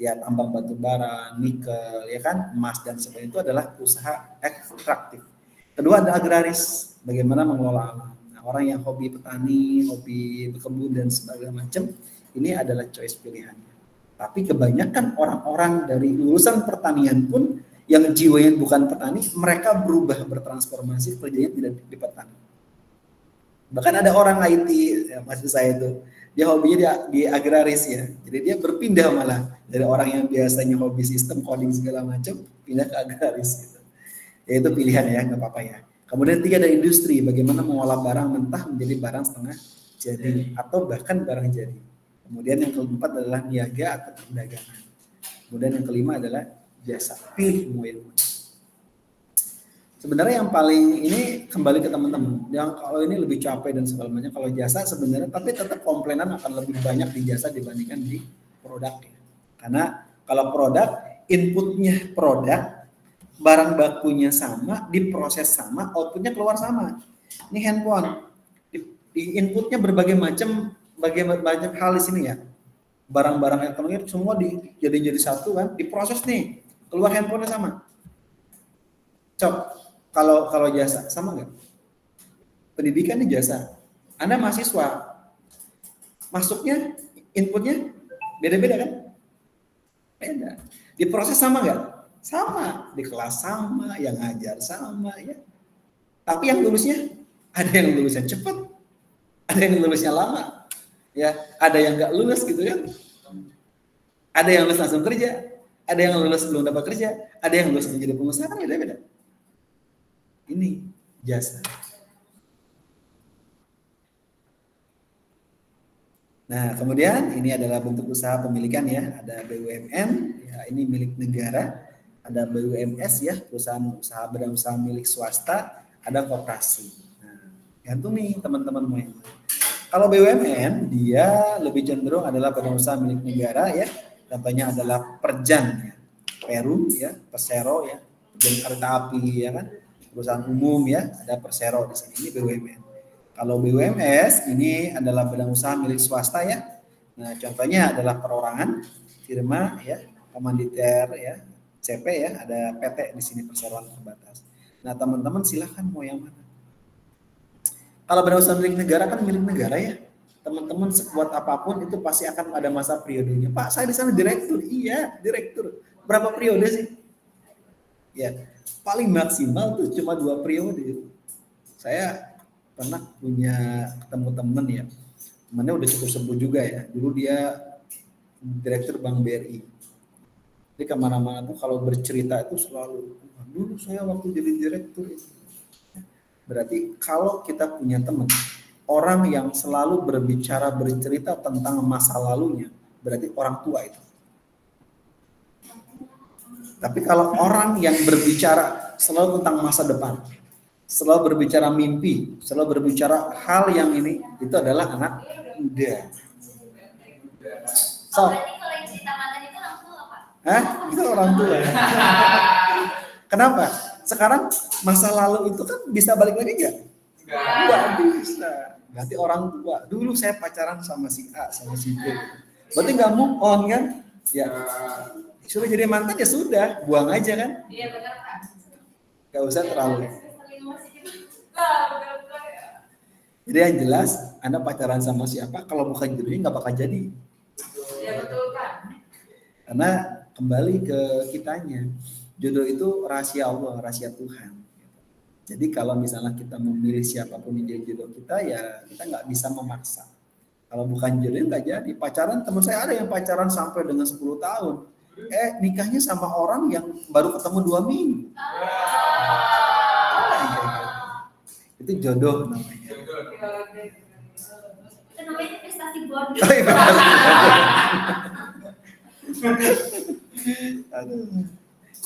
Ya tambang batu bara, nikel, ya kan, emas dan sebagainya itu adalah usaha ekstraktif. Kedua ada agraris, bagaimana mengelola alam. Nah, orang yang hobi petani, hobi berkebun dan sebagainya macam, ini adalah choice pilihannya. Tapi kebanyakan orang-orang dari lulusan pertanian pun yang jiwanya bukan petani, mereka berubah bertransformasi kerjanya tidak di petani. Bahkan ada orang IT, ya, maksud saya itu, dia hobinya di agraris ya. Jadi dia berpindah malah dari orang yang biasanya hobi sistem coding segala macam, pindah ke agraris gitu. Ya itu pilihan ya, nggak apa-apa ya. Kemudian tiga ada industri, bagaimana mengolah barang mentah menjadi barang setengah jadi atau bahkan barang jadi. Kemudian yang keempat adalah niaga atau perdagangan. Kemudian yang kelima adalah jasa. Pilih mau yang mana. Sebenarnya yang paling ini kembali ke teman-teman. Yang kalau ini lebih capek dan segala macam. Kalau jasa sebenarnya, tapi tetap komplainan akan lebih banyak di jasa dibandingkan di produk. Karena kalau produk, inputnya produk, barang bakunya sama, diproses sama, outputnya keluar sama. Ini handphone, di inputnya berbagai macam, banyak hal di sini ya. Barang-barang elektronik semua jadi satu kan, diproses nih, keluar handphonenya sama. Cok. Kalau jasa sama nggak? Pendidikan di jasa. Anda mahasiswa, masuknya inputnya beda-beda kan? Beda. Diproses sama nggak? Sama. Di kelas sama, yang ngajar sama ya. Tapi yang lulusnya ada yang lulusnya cepat, ada yang lulusnya lama, ya. Ada yang nggak lulus gitu kan? Ada yang lulus langsung kerja, ada yang lulus belum dapat kerja, ada yang lulus menjadi pengusaha, kan beda-beda. Ini jasa. Nah, kemudian ini adalah bentuk usaha pemilikan ya. Ada BUMN, ya ini milik negara. Ada BUMS ya, perusahaan usaha badan usaha milik swasta. Ada koperasi. Nah, gantung nih teman-teman mau yang mana. Kalau BUMN dia lebih cenderung adalah badan usaha milik negara ya. Contohnya adalah Perjan ya, Perum ya, Persero ya, Perjan Kereta Api ya kan. Perusahaan umum ya, ada Persero di sini, ini BUMN. Kalau BUMS ini adalah badan usaha milik swasta ya. Nah, contohnya adalah perorangan, firma ya, komanditer ya, CP ya, ada PT di sini, perseroan terbatas. Nah, teman-teman silahkan mau yang mana. Kalau badan usaha milik negara kan milik negara ya. teman-teman sekuat apapun itu pasti akan ada masa periodenya. Pak, saya di sana direktur. Iya, direktur. Berapa periode sih? Ya, paling maksimal tuh cuma 2 periode. Saya pernah punya ketemu teman ya. Temannya udah cukup sembuh juga ya. Dulu dia direktur Bank BRI. Jadi kemana-mana tuh kalau bercerita itu selalu, dulu saya waktu jadi direktur itu. Berarti kalau kita punya teman, orang yang selalu bercerita tentang masa lalunya, berarti orang tua itu. Tapi kalau orang yang berbicara selalu tentang masa depan, selalu berbicara mimpi, selalu berbicara hal yang ini, itu adalah anak muda. So, berarti kalau yang cerita mantan itu orang tua, Pak? Hah? Itu orang tua. Kenapa? Sekarang masa lalu itu kan bisa balik lagi nggak? Nggak bisa. Berarti orang tua. Dulu saya pacaran sama si A, sama si B. Berarti nggak move on kan? Ya. Sudah jadi mantan ya sudah, buang aja kan? Iya benar Pak. Nggak usah terlalu. Jadi yang jelas, Anda pacaran sama siapa? Kalau bukan jodohnya nggak bakal jadi. Ya betul Pak. Karena kembali ke kitanya, jodoh itu rahasia Allah, rahasia Tuhan. Jadi kalau misalnya kita memilih siapapun yang jadi jodoh kita, ya kita nggak bisa memaksa. Kalau bukan jodoh nggak jadi. Pacaran, teman saya ada yang pacaran sampai dengan 10 tahun. Nikahnya sama orang yang baru ketemu 2 minggu. Itu jodoh namanya. Itu namanya prestasi bodoh.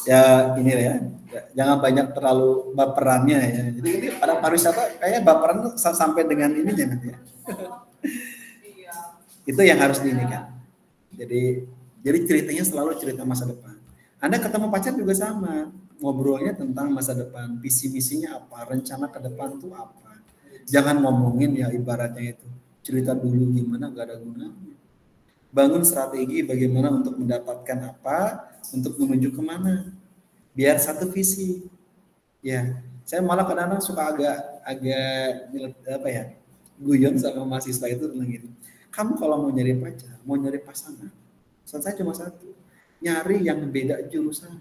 Ya ini ya, jangan banyak terlalu baperannya ya. Jadi ini pada pariwisata kayak baperan sampai dengan ini jangan ya. Itu yang harus diinikan. Jadi ceritanya selalu cerita masa depan. Anda ketemu pacar juga sama, ngobrolnya tentang masa depan, visi misinya apa, rencana ke depan tuh apa. Jangan ngomongin ya ibaratnya itu cerita dulu gimana gak ada gunanya. Bangun strategi bagaimana untuk mendapatkan apa, untuk menuju kemana. Biar satu visi. Ya, saya malah kadang-kadang suka agak apa ya, guyon sama mahasiswa itu tentang gitu. Kamu kalau mau nyari pacar, mau nyari pasangan, saya cuma satu, nyari yang beda jurusan.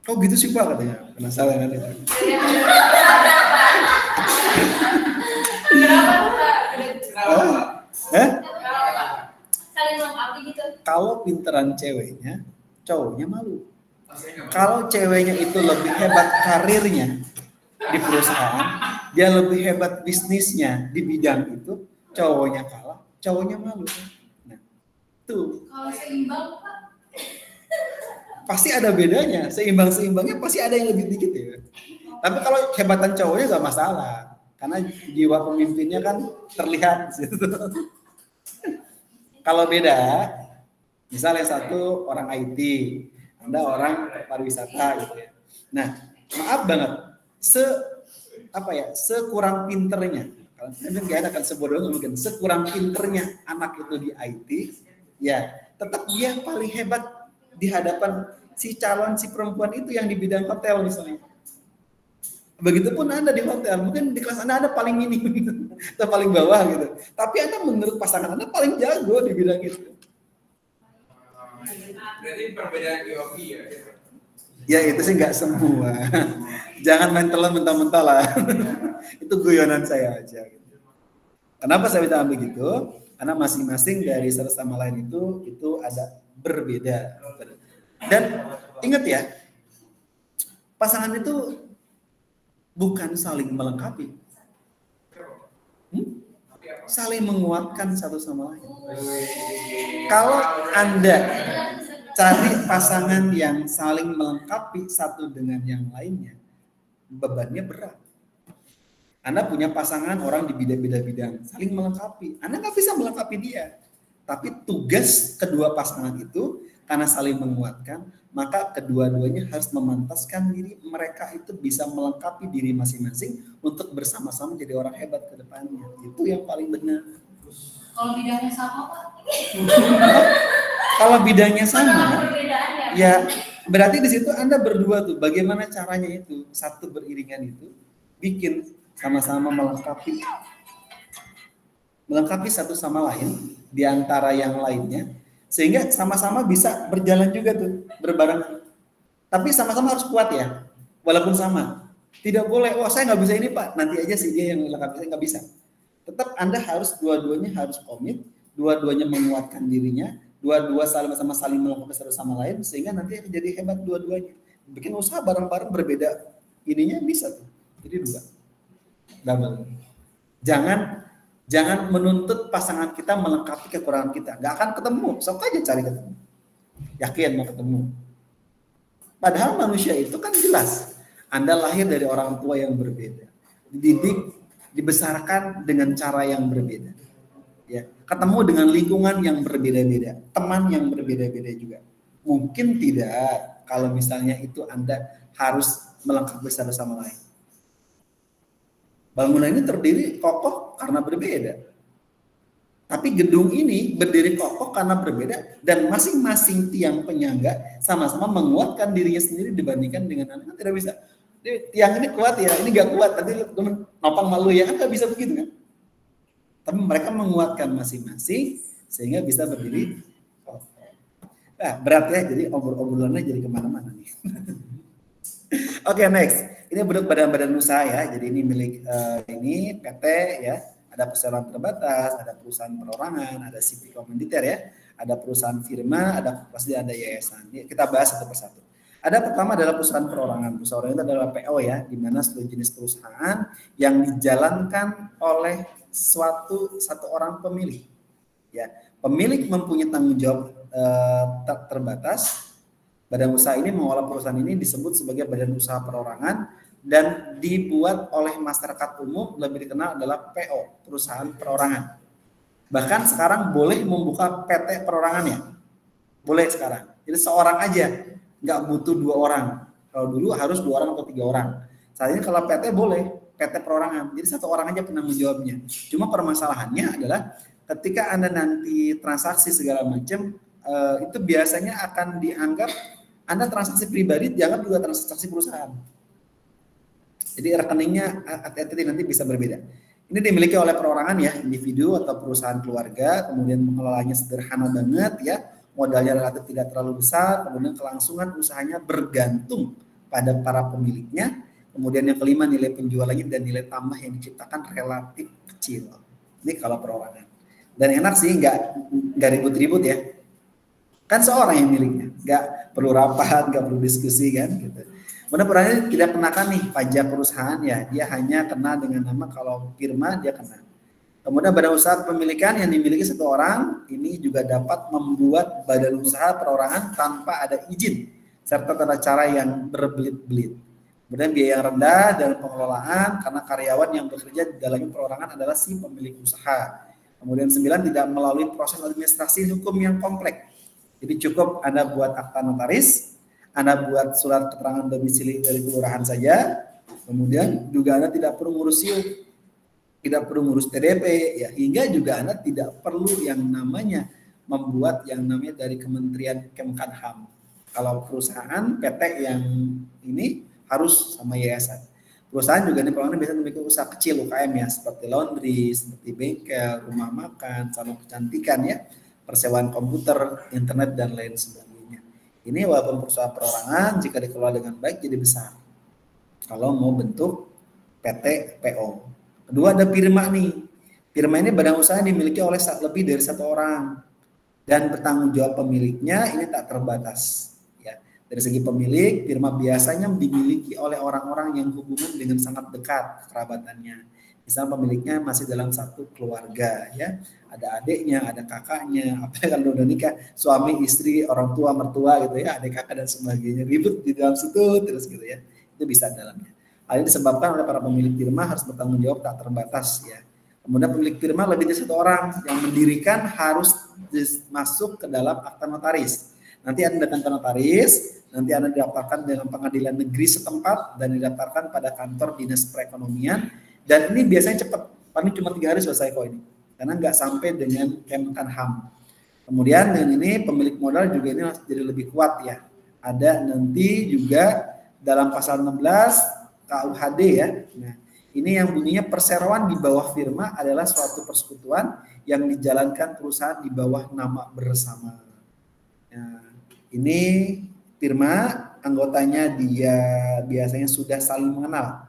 Kok gitu sih Pak katanya? Penasaran kan itu? Kalau pinteran ceweknya, cowoknya malu. Kalau ceweknya itu lebih hebat karirnya di perusahaan, dia lebih hebat bisnisnya di bidang itu, cowoknya kalah, cowoknya malu. Nah, tuh. Kalau seimbang Pak? Pasti ada bedanya, seimbang-seimbangnya pasti ada yang lebih dikit ya. Tapi kalau hebatan cowoknya nggak masalah, karena jiwa pemimpinnya kan terlihat. Kalau beda, misalnya satu orang IT, Anda orang pariwisata gitu ya. Nah, maaf banget, sekurang pinternya, kalau nggak ada kan sebodoh mungkin, sekurang pinternya anak itu di IT, ya tetap dia paling hebat di hadapan si perempuan itu yang di bidang hotel misalnya. Begitupun Anda di hotel, mungkin di kelas Anda paling minim atau paling bawah gitu. Tapi Anda menurut pasangan Anda paling jago di bidang itu. Berarti perbedaan IOP ya? Ya itu sih nggak semua. Jangan main telan mentah-mentah lah. Itu guyonan saya aja. Kenapa saya bilang begitu? Karena masing-masing dari satu sama lain itu ada berbeda. Dan ingat ya, pasangan itu bukan saling melengkapi, saling menguatkan satu sama lain. Kalau Anda cari pasangan yang saling melengkapi satu dengan yang lainnya, bebannya berat. Anda punya pasangan orang di bidang-bidang, saling melengkapi. Anda nggak bisa melengkapi dia. Tapi tugas kedua pasangan itu, karena saling menguatkan, maka kedua-duanya harus memantaskan diri mereka itu bisa melengkapi diri masing-masing untuk bersama-sama jadi orang hebat ke depannya. Itu yang paling benar. Kalau bidangnya sama Pak? Kalau bidangnya sama, ya berarti di situ Anda berdua tuh bagaimana caranya itu satu beriringan itu bikin sama-sama melengkapi. melengkapi satu sama lain di antara yang lainnya, sehingga sama-sama bisa berjalan juga tuh berbarengan. Tapi sama-sama harus kuat ya, walaupun sama. Tidak boleh, oh saya nggak bisa ini Pak, nanti aja sih dia yang melengkapi, saya nggak bisa. Tetap Anda harus dua-duanya harus komit, dua-duanya menguatkan dirinya, dua-dua sama-sama saling melengkapi satu sama lain, sehingga nanti jadi hebat dua-duanya. Bikin usaha bareng-bareng berbeda, ininya bisa tuh. Jadi dua. Double. Jangan menuntut pasangan kita melengkapi kekurangan kita. Nggak akan ketemu, sok aja cari ketemu. Yakin mau ketemu. Padahal manusia itu kan jelas. Anda lahir dari orang tua yang berbeda. Dididik, dibesarkan dengan cara yang berbeda. Ya, ketemu dengan lingkungan yang berbeda-beda, teman yang berbeda-beda juga. Mungkin tidak kalau misalnya itu Anda harus melengkapi satu sama lain. Bangunan ini terdiri kokoh karena berbeda. Tapi gedung ini berdiri kokoh karena berbeda dan masing-masing tiang penyangga sama-sama menguatkan dirinya sendiri dibandingkan dengan anak. Kan tidak bisa. Tiang ini kuat ya, ini nggak kuat. Nanti nopang malu ya, kan nggak bisa begitu kan. Tapi mereka menguatkan masing-masing sehingga bisa berdiri kokoh. Nah, berat ya, jadi obrolannya jadi kemana-mana nih. Oke, next. Ini bentuk badan-badan usaha ya. Jadi ini milik ini PT ya. Ada perusahaan terbatas, ada perusahaan perorangan, ada sipil komanditer ya. Ada perusahaan firma, ada pasti ada yayasan. Ini kita bahas satu persatu. Ada pertama adalah perusahaan perorangan. Perusahaan itu adalah PO ya, di mana seluruh jenis perusahaan yang dijalankan oleh satu orang pemilik. Ya, pemilik mempunyai tanggung jawab terbatas. Badan usaha ini mengelola perusahaan ini disebut sebagai badan usaha perorangan dan dibuat oleh masyarakat umum, lebih dikenal adalah PO, perusahaan perorangan. Bahkan sekarang boleh membuka PT perorangan ya, boleh sekarang. Jadi seorang aja, nggak butuh 2 orang. Kalau dulu harus 2 orang atau 3 orang. Saat ini kalau PT boleh, PT perorangan. Jadi 1 orang aja penanggung jawabnya. Cuma permasalahannya adalah ketika Anda nanti transaksi segala macam, itu biasanya akan dianggap Anda transaksi pribadi, dianggap juga transaksi perusahaan. Jadi rekeningnya hati-hati nanti bisa berbeda. Ini dimiliki oleh perorangan ya, individu atau perusahaan keluarga, kemudian mengelolanya sederhana banget ya, modalnya relatif tidak terlalu besar, kemudian kelangsungan usahanya bergantung pada para pemiliknya, kemudian yang kelima nilai penjualannya dan nilai tambah yang diciptakan relatif kecil. Ini kalau perorangan. Dan enak sih, nggak ribut-ribut ya. Kan seorang yang miliknya, nggak perlu rapat, nggak perlu diskusi kan gitu. Kemudian perorangan tidak kenakan nih pajak perusahaan ya, dia hanya kena dengan nama, kalau firma dia kena. Kemudian badan usaha kepemilikan yang dimiliki 1 orang ini juga dapat membuat badan usaha perorangan tanpa ada izin serta tata cara yang berbelit-belit. Kemudian biaya yang rendah dalam pengelolaan karena karyawan yang bekerja di dalamnya perorangan adalah si pemilik usaha. Kemudian 9, tidak melalui proses administrasi hukum yang kompleks. Jadi cukup Anda buat akta notaris, Anda buat surat keterangan domisili dari kelurahan saja, kemudian juga Anda tidak perlu ngurus SIUP, tidak perlu ngurus TDP, ya, hingga juga Anda tidak perlu yang namanya membuat yang namanya dari Kementerian Kemhanham. Kalau perusahaan PT yang ini harus sama yayasan. Perusahaan juga nih perorangan biasanya memiliki usaha kecil UKM ya, seperti laundry, seperti bengkel, rumah makan, salon kecantikan ya, persewaan komputer, internet dan lain sebagainya. Ini walaupun perusahaan perorangan jika dikelola dengan baik jadi besar. Kalau mau bentuk PT PO. Kedua ada firma nih. Firma ini badan usaha yang dimiliki oleh lebih dari 1 orang dan bertanggung jawab pemiliknya ini tak terbatas. Ya, dari segi pemilik, firma biasanya dimiliki oleh orang-orang yang hubungan dengan sangat dekat kerabatannya. Misalnya pemiliknya masih dalam satu keluarga, ya, ada adiknya, ada kakaknya, apa kalau udah nikah, suami, istri, orang tua, mertua gitu ya, adik kakak dan sebagainya, ribut di dalam situ terus gitu ya, itu bisa dalamnya. Hal ini disebabkan oleh para pemilik firma harus bertanggung jawab tak terbatas ya. Kemudian pemilik firma lebih dari 1 orang yang mendirikan harus masuk ke dalam akta notaris. Nanti Anda datang ke notaris, nanti Anda didaftarkan dengan pengadilan negeri setempat dan didaftarkan pada kantor dinas perekonomian. Dan ini biasanya cepat, paling cuma 3 hari selesai kok ini, karena nggak sampai dengan Kemhanham. Kemudian dengan ini pemilik modal juga ini harus jadi lebih kuat ya. Ada nanti juga dalam pasal 16 KUHD ya. Nah, Ini yang bunyinya perseroan di bawah firma adalah suatu persekutuan yang dijalankan perusahaan di bawah nama bersama. Nah, ini firma anggotanya dia biasanya sudah saling mengenal,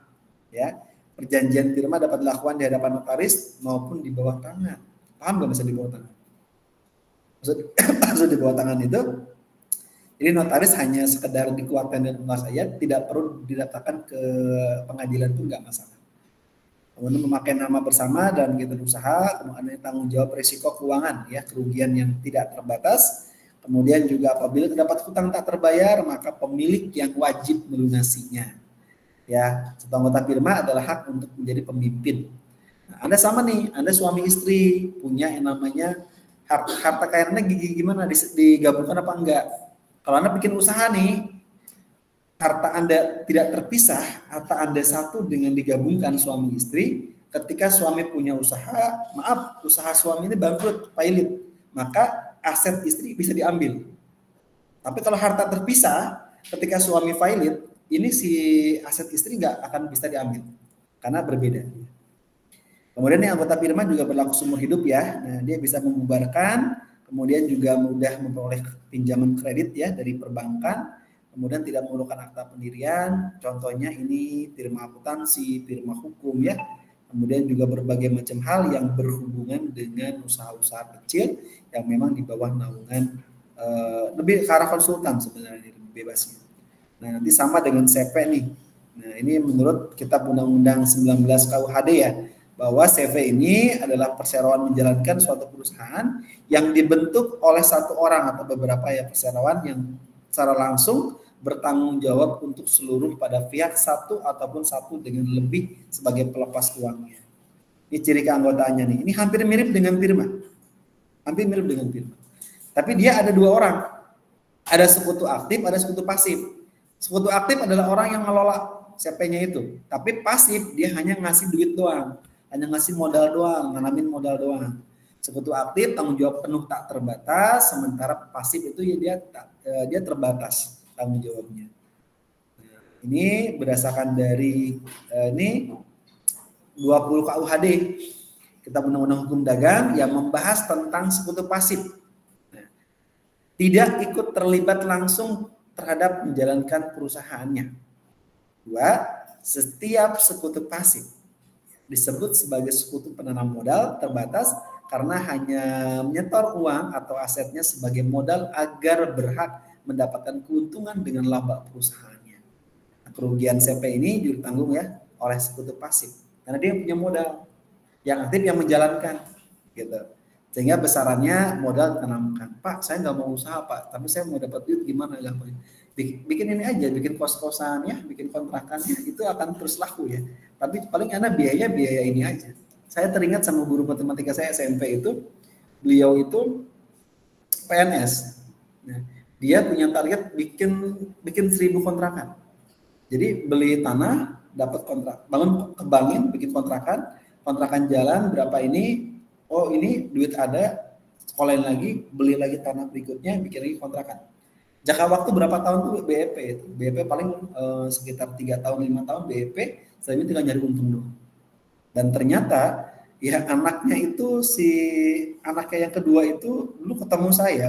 ya. Perjanjian firma dapat dilakukan di hadapan notaris maupun di bawah tangan. Paham nggak maksud di bawah tangan? Maksud di bawah tangan itu, jadi notaris hanya sekedar dikuatkan dan menguasai, tidak perlu didaftarkan ke pengadilan pun nggak masalah. Kemudian memakai nama bersama dalam kegiatan usaha, kemudian tanggung jawab risiko keuangan, ya, kerugian yang tidak terbatas. Kemudian juga apabila terdapat hutang tak terbayar, maka pemilik yang wajib melunasinya. Ya, satu anggota firma adalah hak untuk menjadi pemimpin. Nah, Anda sama nih, Anda suami istri punya yang namanya harta kekayaannya gimana, digabungkan apa enggak? Kalau Anda bikin usaha nih, harta Anda tidak terpisah, harta Anda satu dengan digabungkan suami istri, ketika suami punya usaha, maaf, usaha suami ini bangkrut, pailit, maka aset istri bisa diambil. Tapi kalau harta terpisah, ketika suami pailit, ini si aset istri nggak akan bisa diambil, karena berbeda. Kemudian yang anggota firma juga berlaku seumur hidup ya, nah, dia bisa membubarkan, kemudian juga mudah memperoleh pinjaman kredit ya dari perbankan, kemudian tidak memerlukan akta pendirian, contohnya ini firma akuntansi, firma hukum ya, kemudian juga berbagai macam hal yang berhubungan dengan usaha-usaha kecil yang memang di bawah naungan lebih ke arah konsultan sebenarnya bebasnya. Nah nanti sama dengan CV nih, nah ini menurut Kitab Undang-Undang 19 KUHD ya, bahwa CV ini adalah perseroan menjalankan suatu perusahaan yang dibentuk oleh satu orang atau beberapa ya perseroan yang secara langsung bertanggung jawab untuk seluruh pada pihak satu ataupun satu dengan lebih sebagai pelepas uangnya. Ini ciri keanggotaannya nih. Ini hampir mirip dengan firma. Hampir mirip dengan firma. Tapi dia ada dua orang. Ada sekutu aktif, ada sekutu pasif. Sekutu aktif adalah orang yang ngelola CP-nya itu. Tapi pasif dia hanya ngasih duit doang. Hanya ngasih modal doang, nanamin modal doang. Sekutu aktif tanggung jawab penuh tak terbatas, sementara pasif itu ya dia terbatas tanggung jawabnya. Nah, ini berdasarkan dari ini 20 KUHD, Kitab Undang-Undang Hukum Dagang yang membahas tentang sekutu pasif. Nah, tidak ikut terlibat langsung terhadap menjalankan perusahaannya. Dua, setiap sekutu pasif disebut sebagai sekutu penanam modal terbatas karena hanya menyetor uang atau asetnya sebagai modal agar berhak mendapatkan keuntungan dengan laba perusahaannya. Nah, kerugian CP ini ditanggung ya oleh sekutu pasif karena dia punya modal, yang aktif yang menjalankan gitu. Sehingga besarannya modal ditanamkan. Pak, saya nggak mau usaha Pak, tapi saya mau dapat duit gimana ya? Bikin ini aja, bikin kos-kosan ya, bikin kontrakannya, itu akan terus laku ya. Tapi paling karena biaya ini aja. Saya teringat sama guru matematika saya SMP itu, beliau itu PNS. Nah, dia punya target bikin 1000 kontrakan. Jadi beli tanah, dapat kontrak, kembangin, bikin kontrakan jalan berapa ini, oh ini duit ada, sekolahin lagi, beli lagi tanah berikutnya, bikin lagi kontrakan. Jangka waktu berapa tahun tuh BEP itu? BEP paling sekitar 3 tahun, 5 tahun BEP, selanjutnya tinggal nyari untung doang. Dan ternyata ya anaknya itu anaknya yang kedua itu dulu ketemu saya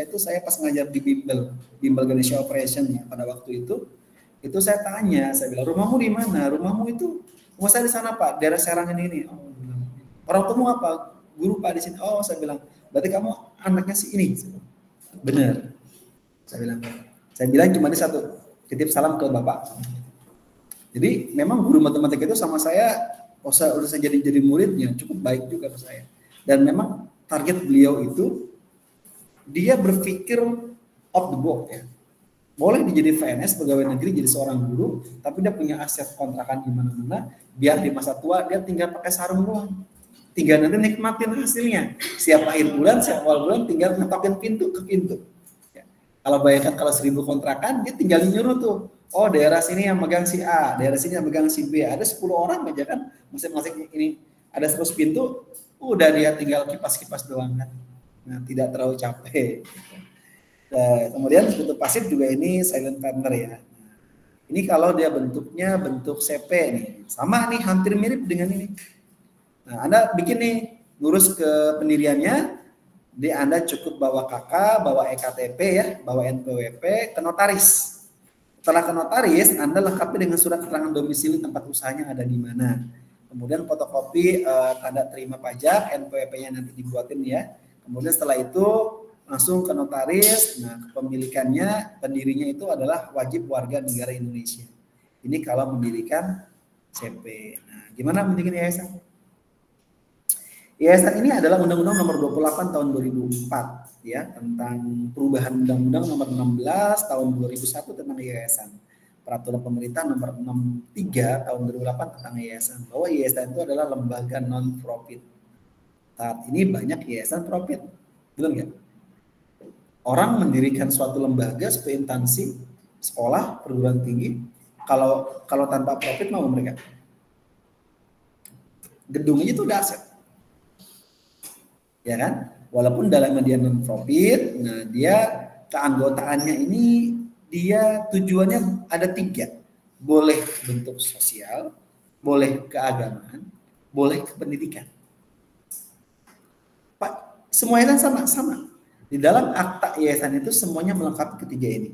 itu saya pas ngajar di Bimbel Ganesha Operation ya pada waktu itu saya tanya, saya bilang rumahmu di mana? Rumahmu itu rumah saya di sana Pak, daerah Serangan ini. Oh, orang tuamu apa? Guru Pak di sini. Oh, saya bilang berarti kamu anaknya si ini. Benar. Saya bilang cuma ini satu, titip salam ke Bapak. Jadi memang guru matematika itu sama saya udah saya jadi muridnya cukup baik juga ke saya. Dan memang target beliau itu dia berpikir off the box ya. Boleh dia jadi PNS pegawai negeri jadi seorang guru, tapi dia punya aset kontrakan di mana-mana, biar di masa tua dia tinggal pakai sarung doang. Tinggal nanti nikmatin hasilnya. Siap akhir bulan, siap awal bulan tinggal ngetokin pintu ke pintu. Ya. Kalau bayangkan kalau 1000 kontrakan, dia tinggal nyuruh tuh. Oh daerah sini yang megang si A, daerah sini yang megang si B. Ada 10 orang aja kan, masing-masing ini ada 100 pintu, udah dia tinggal kipas-kipas doang kan. Nah, tidak terlalu capek. Kemudian sekutu pasif juga ini silent partner ya. Ini kalau dia bentuknya bentuk CP nih. Sama nih, hampir mirip dengan ini. Nah, Anda bikin nih, ngurus ke pendiriannya, Anda cukup bawa KK, bawa EKTP ya, bawa NPWP, ke notaris. Setelah ke notaris, Anda lengkapi dengan surat keterangan domisili tempat usahanya ada di mana. Kemudian fotokopi tanda terima pajak, NPWP-nya nanti dibuatin ya. Kemudian setelah itu langsung ke notaris. Nah, kepemilikannya, pendirinya itu adalah wajib warga negara Indonesia. Ini kalau mendirikan CP. Nah, gimana mendirikan yayasan? Yayasan ini adalah Undang-Undang Nomor 28 Tahun 2004 ya, tentang perubahan Undang-Undang Nomor 16 Tahun 2001 tentang yayasan. Peraturan Pemerintah Nomor 63 Tahun 2008 tentang yayasan. Bahwa yayasan itu adalah lembaga non-profit. Saat ini banyak yayasan profit, belum ya? Orang mendirikan suatu lembaga, suatu instansi, sekolah, perguruan tinggi, kalau tanpa profit mau mereka? Gedungnya itu udah aset. Ya kan? Walaupun dalam media non-profit, nah dia keanggotaannya ini dia tujuannya ada 3. Boleh bentuk sosial, boleh keagamaan, boleh kependidikan. Pak, semua yayasan sama. Di dalam akta yayasan itu semuanya melengkapi 3 ini.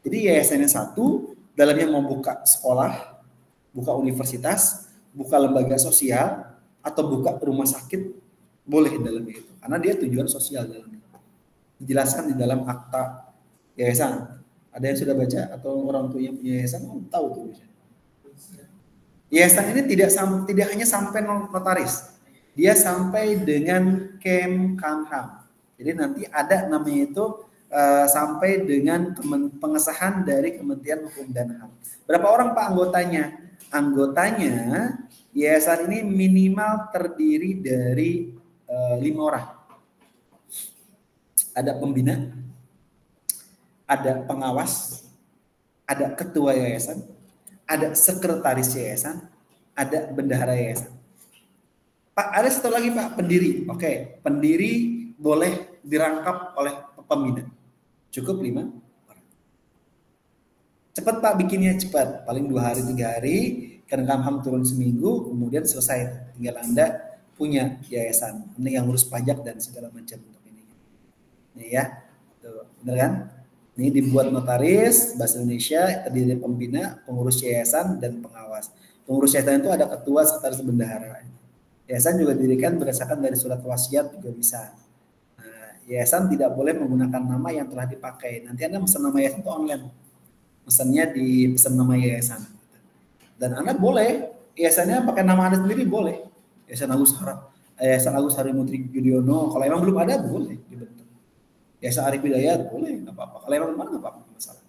Jadi yayasannya satu, dalamnya mau buka sekolah, buka universitas, buka lembaga sosial, atau buka rumah sakit, boleh dalamnya itu. Karena dia tujuan sosial dalamnya. Dijelaskan di dalam akta yayasan. Ada yang sudah baca atau orang tuanya punya yayasan? Tahu tuh. Yayasan ini tidak hanya sampai notaris. Dia sampai dengan Kemkamham. Jadi nanti ada namanya itu sampai dengan pengesahan dari Kementerian Hukum dan HAM. Berapa orang Pak anggotanya? Anggotanya yayasan ini minimal terdiri dari 5 orang. Ada pembina, ada pengawas, ada ketua yayasan, ada sekretaris yayasan, ada bendahara yayasan. Pak, ada satu lagi Pak, pendiri. Oke, pendiri boleh dirangkap oleh pembina. Cukup 5 orang. Cepat Pak bikinnya, cepat. Paling 2 hari, 3 hari. Kemkamham turun seminggu, kemudian selesai. Tinggal Anda punya yayasan. Ini yang ngurus pajak dan segala macam untuk ini. Nih ya, tuh, bener kan? Ini dibuat notaris, bahasa Indonesia, terdiri dari pembina, pengurus yayasan, dan pengawas. Pengurus yayasan itu ada ketua, sekretaris, bendahara. Yayasan juga didirikan berdasarkan dari surat wasiat juga bisa. Yayasan tidak boleh menggunakan nama yang telah dipakai. Nanti Anda pesan nama yayasan itu online. Pesannya di pesan nama yayasan. Dan Anda boleh, yayasannya pakai nama Anda sendiri boleh. Yayasan Agus Harimurti Yudhoyono. Kalau emang belum ada, boleh dibentuk. Yayasan Arif Hidayat, boleh, nggak apa-apa. Kalau emang belum ada, nggak apa-apa, masalah.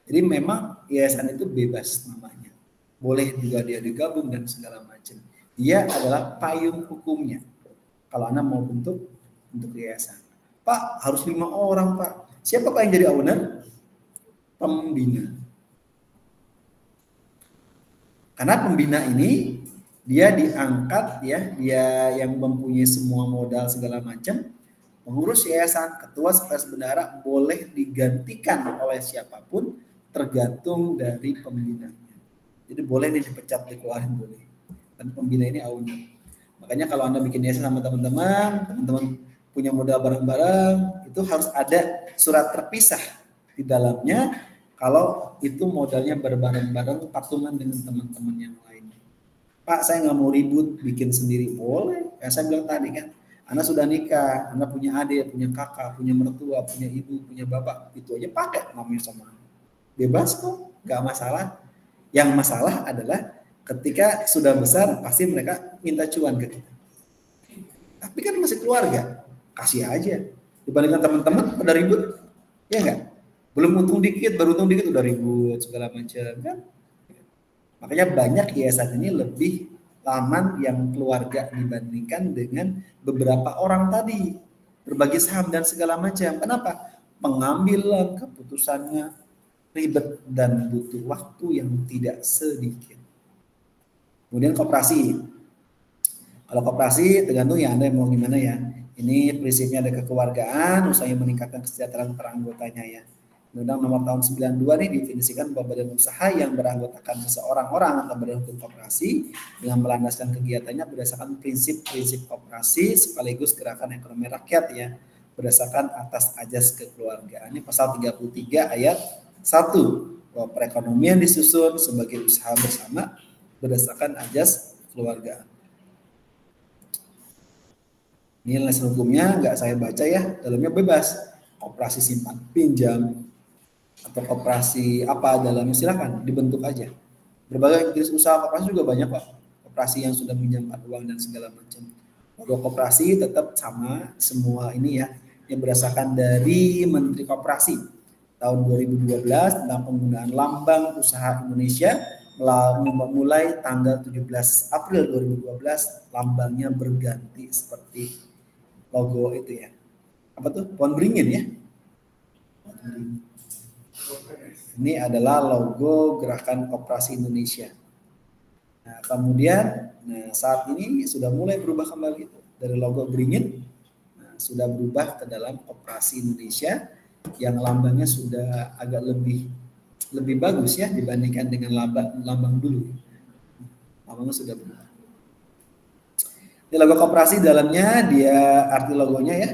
Jadi memang yayasan itu bebas namanya. Boleh juga dia digabung dan segala macam. Dia adalah payung hukumnya. Kalau Anda mau bentuk yayasan. Pak, harus 5 orang Pak. Siapa Pak yang jadi owner? Pembina. Karena pembina ini dia diangkat ya, dia yang mempunyai semua modal segala macam. Pengurus yayasan, ketua, sekretaris, bendahara boleh digantikan oleh siapapun tergantung dari pembinanya. Jadi boleh nih dipecat, dikeluarin boleh. Dan pembina ini owner. Makanya kalau Anda bikin yayasan sama teman-teman punya modal bareng-bareng, itu harus ada surat terpisah di dalamnya. Kalau itu modalnya berbareng-bareng, patungan dengan teman-teman yang lain. Pak, saya nggak mau ribut, bikin sendiri boleh. Yang saya bilang tadi kan, Anda sudah nikah, Anda punya adik, punya kakak, punya mertua, punya ibu, punya bapak, itu aja pakai namanya sama. Bebas kok, nggak masalah. Yang masalah adalah ketika sudah besar, pasti mereka minta cuan ke kita. Tapi kan masih keluarga. Kasih aja. Dibandingkan teman-teman pada ribut, ya enggak? Belum untung dikit, baru untung dikit udah ribut segala macam kan. Makanya banyak yayasan ini lebih aman yang keluarga dibandingkan dengan beberapa orang tadi berbagi saham dan segala macam. Kenapa? Pengambilan keputusannya ribet dan butuh waktu yang tidak sedikit. Kemudian koperasi. Kalau koperasi tergantung ya Anda mau gimana ya. Ini prinsipnya ada kekeluargaan, usahanya meningkatkan kesejahteraan para anggotanya ya. Undang-Undang Nomor Tahun 92 ini definisikan bahwa badan usaha yang beranggotakan seseorang orang atau badan hukum koperasi dengan melandaskan kegiatannya berdasarkan prinsip-prinsip koperasi sekaligus gerakan ekonomi rakyat ya, berdasarkan atas ajas kekeluargaan. Ini pasal 33 ayat 1 bahwa perekonomian disusun sebagai usaha bersama berdasarkan ajas kekeluargaan. Ini landasan hukumnya nggak saya baca ya, dalamnya bebas. Koperasi simpan pinjam atau koperasi apa dalamnya silakan dibentuk aja. Berbagai jenis usaha koperasi juga banyak Pak. Koperasi yang sudah menyimpan uang dan segala macam. Logo koperasi tetap sama semua ini ya, yang berdasarkan dari Menteri Koperasi tahun 2012 tentang penggunaan lambang usaha Indonesia mulai tanggal 17 April 2012 lambangnya berganti seperti logo itu ya. Apa tuh? Pohon beringin ya. Ini adalah logo Gerakan Koperasi Indonesia. Nah, kemudian saat ini sudah mulai berubah kembali itu dari logo beringin sudah berubah ke dalam Koperasi Indonesia yang lambangnya sudah agak lebih bagus ya dibandingkan dengan lambang dulu. Lambangnya sudah berubah. Ini logo koperasi dalamnya dia arti logonya ya.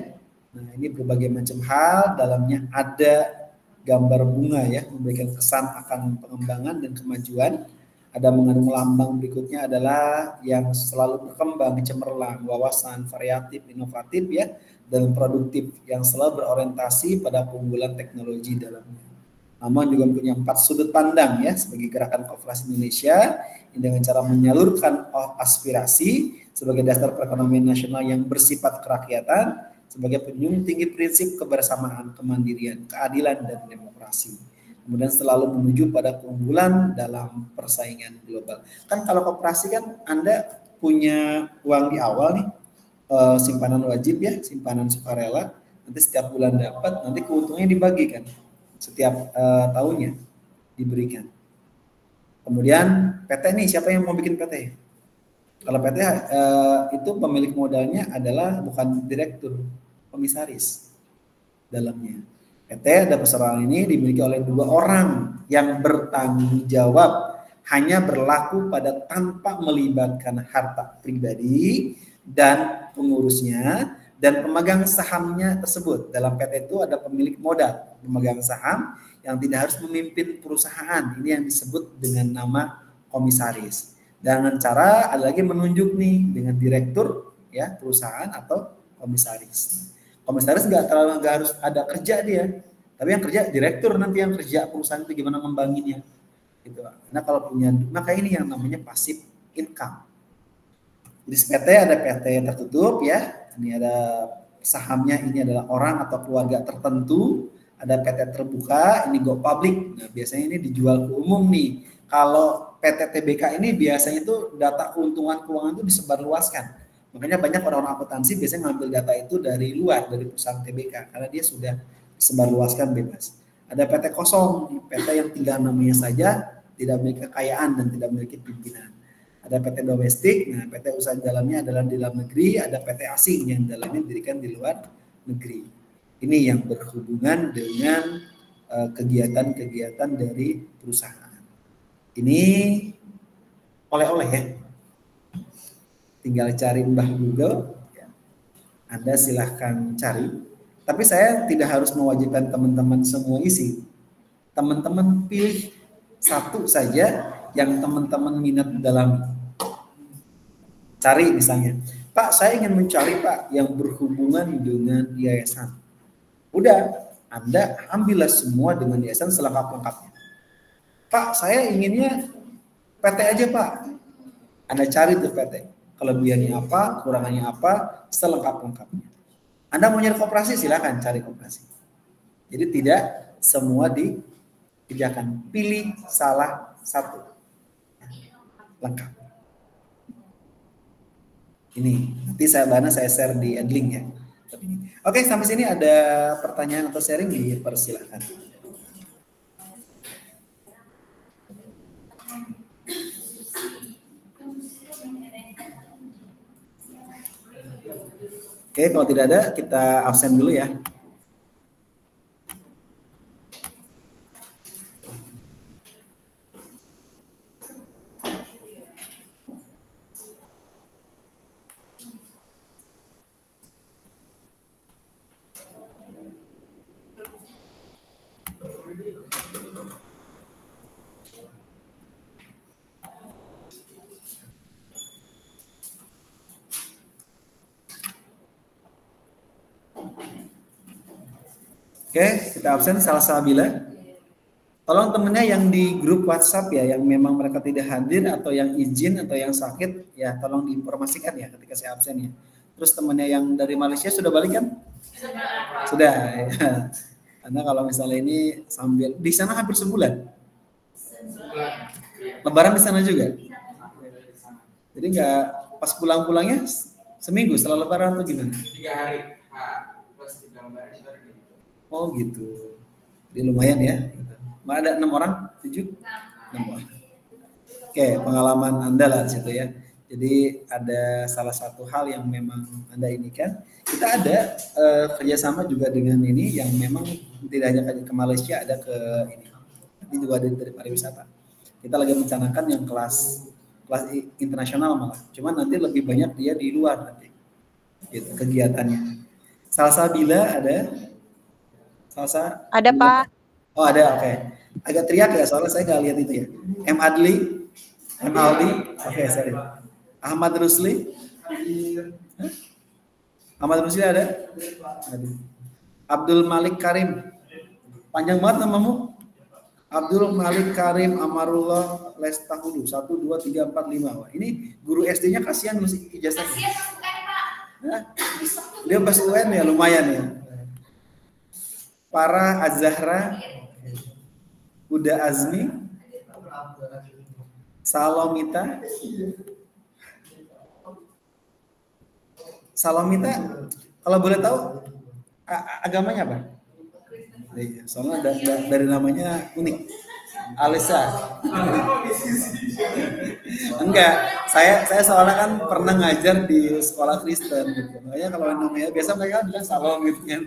Nah, ini berbagai macam hal, dalamnya ada gambar bunga ya, memberikan kesan akan pengembangan dan kemajuan. Ada mengandung lambang berikutnya adalah yang selalu berkembang, cemerlang, wawasan, variatif, inovatif ya, dan produktif yang selalu berorientasi pada keunggulan teknologi dalamnya. Namun juga punya 4 sudut pandang ya sebagai Gerakan Koperasi Indonesia dengan cara menyalurkan aspirasi sebagai dasar perekonomian nasional yang bersifat kerakyatan sebagai penjunjung tinggi prinsip kebersamaan, kemandirian, keadilan dan demokrasi. Kemudian selalu menuju pada keunggulan dalam persaingan global. Kan kalau koperasi kan Anda punya uang di awal nih, simpanan wajib ya, simpanan sukarela, nanti setiap bulan dapat, nanti keuntungannya dibagikan setiap tahunnya diberikan. Kemudian PT nih, siapa yang mau bikin PT? Kalau PT itu pemilik modalnya adalah bukan direktur, komisaris dalamnya. PT ada perseroan ini dimiliki oleh 2 orang yang bertanggung jawab, hanya berlaku pada tanpa melibatkan harta pribadi dan pengurusnya dan pemegang sahamnya tersebut. Dalam PT itu ada pemilik modal, pemegang saham yang tidak harus memimpin perusahaan. Ini yang disebut dengan nama komisaris. Dengan cara ada lagi menunjuk nih dengan direktur ya perusahaan atau komisaris. Komisaris nggak harus ada kerja dia, tapi yang kerja direktur nanti yang kerja perusahaan itu gimana membanginnya. Gitu. Nah kalau punya, maka ini yang namanya passive income. Di PT ada PT tertutup ya, ini ada sahamnya ini adalah orang atau keluarga tertentu, ada PT terbuka, ini go public. Nah biasanya ini dijual ke umum nih. Kalau PT TBK ini biasanya itu data keuntungan keuangan itu disebarluaskan. Makanya banyak orang-orang akuntansi biasanya ngambil data itu dari luar, dari perusahaan TBK, karena dia sudah disebarluaskan bebas. Ada PT kosong, PT yang tinggal namanya saja, tidak memiliki kekayaan dan tidak memiliki pimpinan. Ada PT domestik, nah PT usaha dalamnya adalah di dalam negeri, ada PT asing yang dalamnya didirikan di luar negeri. Ini yang berhubungan dengan kegiatan-kegiatan dari perusahaan. Ini oleh-oleh ya. Tinggal cari Mbah Google, ya. Anda silahkan cari. Tapi saya tidak harus mewajibkan teman-teman semua isi. Teman-teman pilih satu saja yang teman-teman minat dalami. Cari misalnya, Pak saya ingin mencari Pak yang berhubungan dengan yayasan. Udah, Anda ambillah semua dengan yayasan selengkap-lengkapnya. Pak saya inginnya PT aja Pak. Anda cari tuh PT. Kelebihannya apa, kurangannya apa, selengkap-lengkapnya. Anda mau nyari koperasi, silakan cari koperasi. Jadi tidak semua dikerjakan. Pilih salah satu. Lengkap. Ini, nanti saya share di Adlink ya. Oke, sampai sini ada pertanyaan atau sharing, dipersilakan. Oke, kalau tidak ada kita absen dulu ya. Oke, kita absen Salsabila. Tolong temennya yang di grup WhatsApp ya, yang memang mereka tidak hadir atau yang izin atau yang sakit, ya tolong diinformasikan ya ketika saya absen ya. Terus temennya yang dari Malaysia sudah balik kan? Sudah. Ya. Karena kalau misalnya ini sambil di sana hampir sebulan. Lebaran di sana juga. Jadi nggak pas pulang-pulangnya seminggu setelah Lebaran atau gimana? 3 hari. Plus 3 Lebaran. Oh gitu. Jadi lumayan ya. Ada 6 orang, 7? 6 orang. Oke, pengalaman Anda lah di situ ya. Jadi ada salah satu hal yang memang Anda ini kan, kita ada kerjasama juga dengan ini yang memang tidak hanya ke Malaysia, ada ke ini, tapi juga ada dari pariwisata. Kita lagi mencanangkan yang kelas internasional malah, cuman nanti lebih banyak dia di luar nanti, gitu, kegiatannya. Salsabila ada? Salsa? Ada Pak. Oh ada, oke. Agak teriak ya soalnya saya nggak lihat itu ya. M Adli, oke, sorry. Ahmad Rusli, Ahmad Rusli ada? Abdul Malik Karim, panjang banget namamu. Abdul Malik Karim Amarullah Lestahulu, 1, 2, 3, 4, 5. Wah, ini guru SD-nya kasihan mesti ijazahnya. Kasihan UN, Pak. Dia pas UN ya lumayan ya. Para Azahra, Uda Azmi, Salomita, kalau boleh tahu agamanya apa? Soalnya dari namanya unik. Alisa. Enggak, saya soalnya kan pernah ngajar di sekolah Kristen gitu. Makanya kalau namanya biasa mereka bilang Salom gitu kan.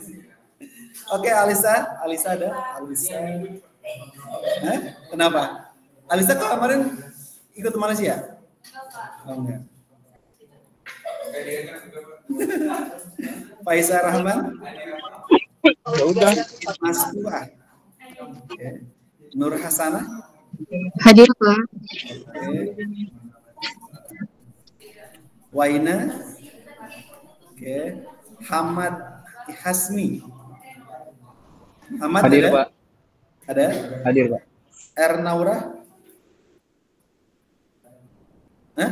Oke, Alisa ada? Alisa. Kenapa? Alisa kemarin ikut ke Malaysia? Oh enggak. Faisal Rahman. Ya udah. Mas Buah. Okay. Nur Hasanah. Hadir Pak. Okay. Waina. Okay. Hamad Hasmi. Hamad Hadir ada? Pak. Ada? Hadir Pak. Ernaura? Hah?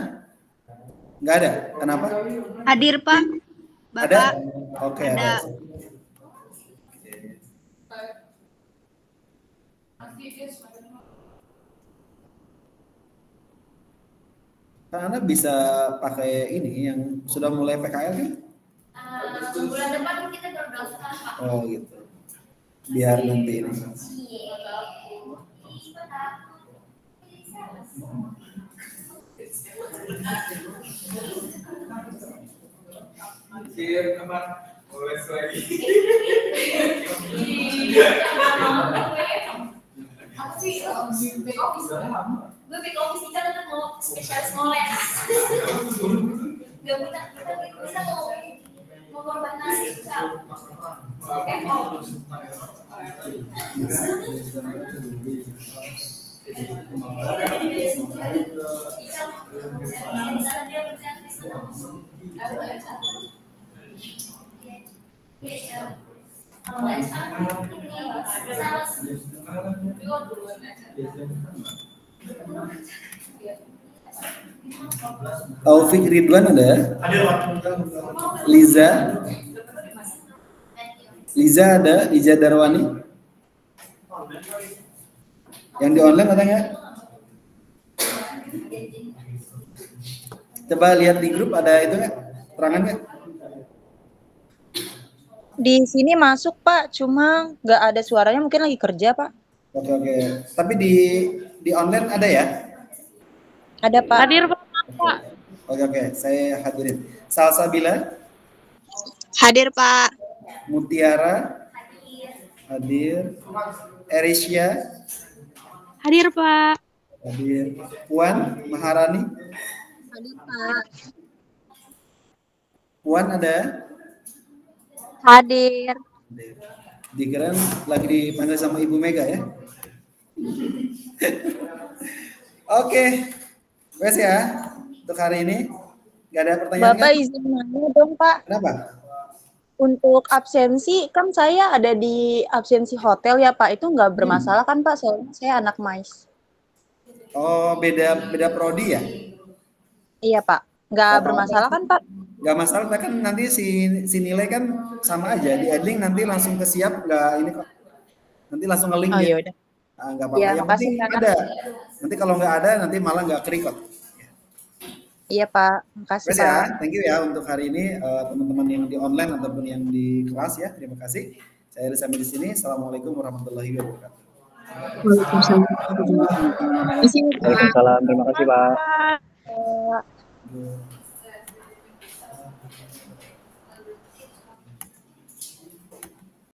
Nggak ada. Kenapa? Hadir Pak. Bapak. Ada? Oke, ada. Karena bisa pakai ini yang sudah mulai PKL kan? Bulan depan kita baru daftar, Pak. Oh gitu. Biar nanti ini. Oles lagi. Apa sih? Back office. Gue back office kita tetap mau spesialis ngoles. Gak kita mau korban nasi. Taufik Ridwan ada? Liza ada? Liza Darwani? Yang di online ada nggak? Coba lihat di grup ada itu nggak? Terangan nggak? Di sini masuk Pak, cuma nggak ada suaranya, mungkin lagi kerja Pak. Oke. Tapi di online ada ya? Ada Pak. Hadir Pak. Oke. Saya hadirin. Salsabila? Hadir Pak. Mutiara? Hadir. Erisya? Hadir Pak. Hadir. Puan Maharani? Hadir Pak. Puan ada? Hadir. Dikira lagi dipanggil sama Ibu Mega ya? Oke. Wes ya untuk hari ini. Gak ada pertanyaan? Bapak kan? izin nanya dong Pak. Kenapa? Untuk absensi kan saya ada di absensi hotel ya Pak, itu nggak bermasalah kan Pak, soalnya saya anak MAIS. Oh, beda prodi ya? Iya Pak, nggak bermasalah kan Pak? Nggak masalah, kan nanti si nilai kan sama aja, di adding nanti langsung ke siap, nggak ini kok. Nanti langsung nge-link Oh ya. yaudah. Nggak apa-apa, Ya, yang makasih, penting Kak. ada. Nanti kalau nggak ada, nanti malah nggak ke-record. Iya Pak, makasih Terus Pak. ya, thank you ya untuk hari ini teman-teman yang di online ataupun yang di kelas ya. Terima kasih. Saya Rizal di sini. Assalamualaikum warahmatullahi wabarakatuh. Waalaikumsalam. Waalaikumsalam. Terima kasih, Pak. Pak.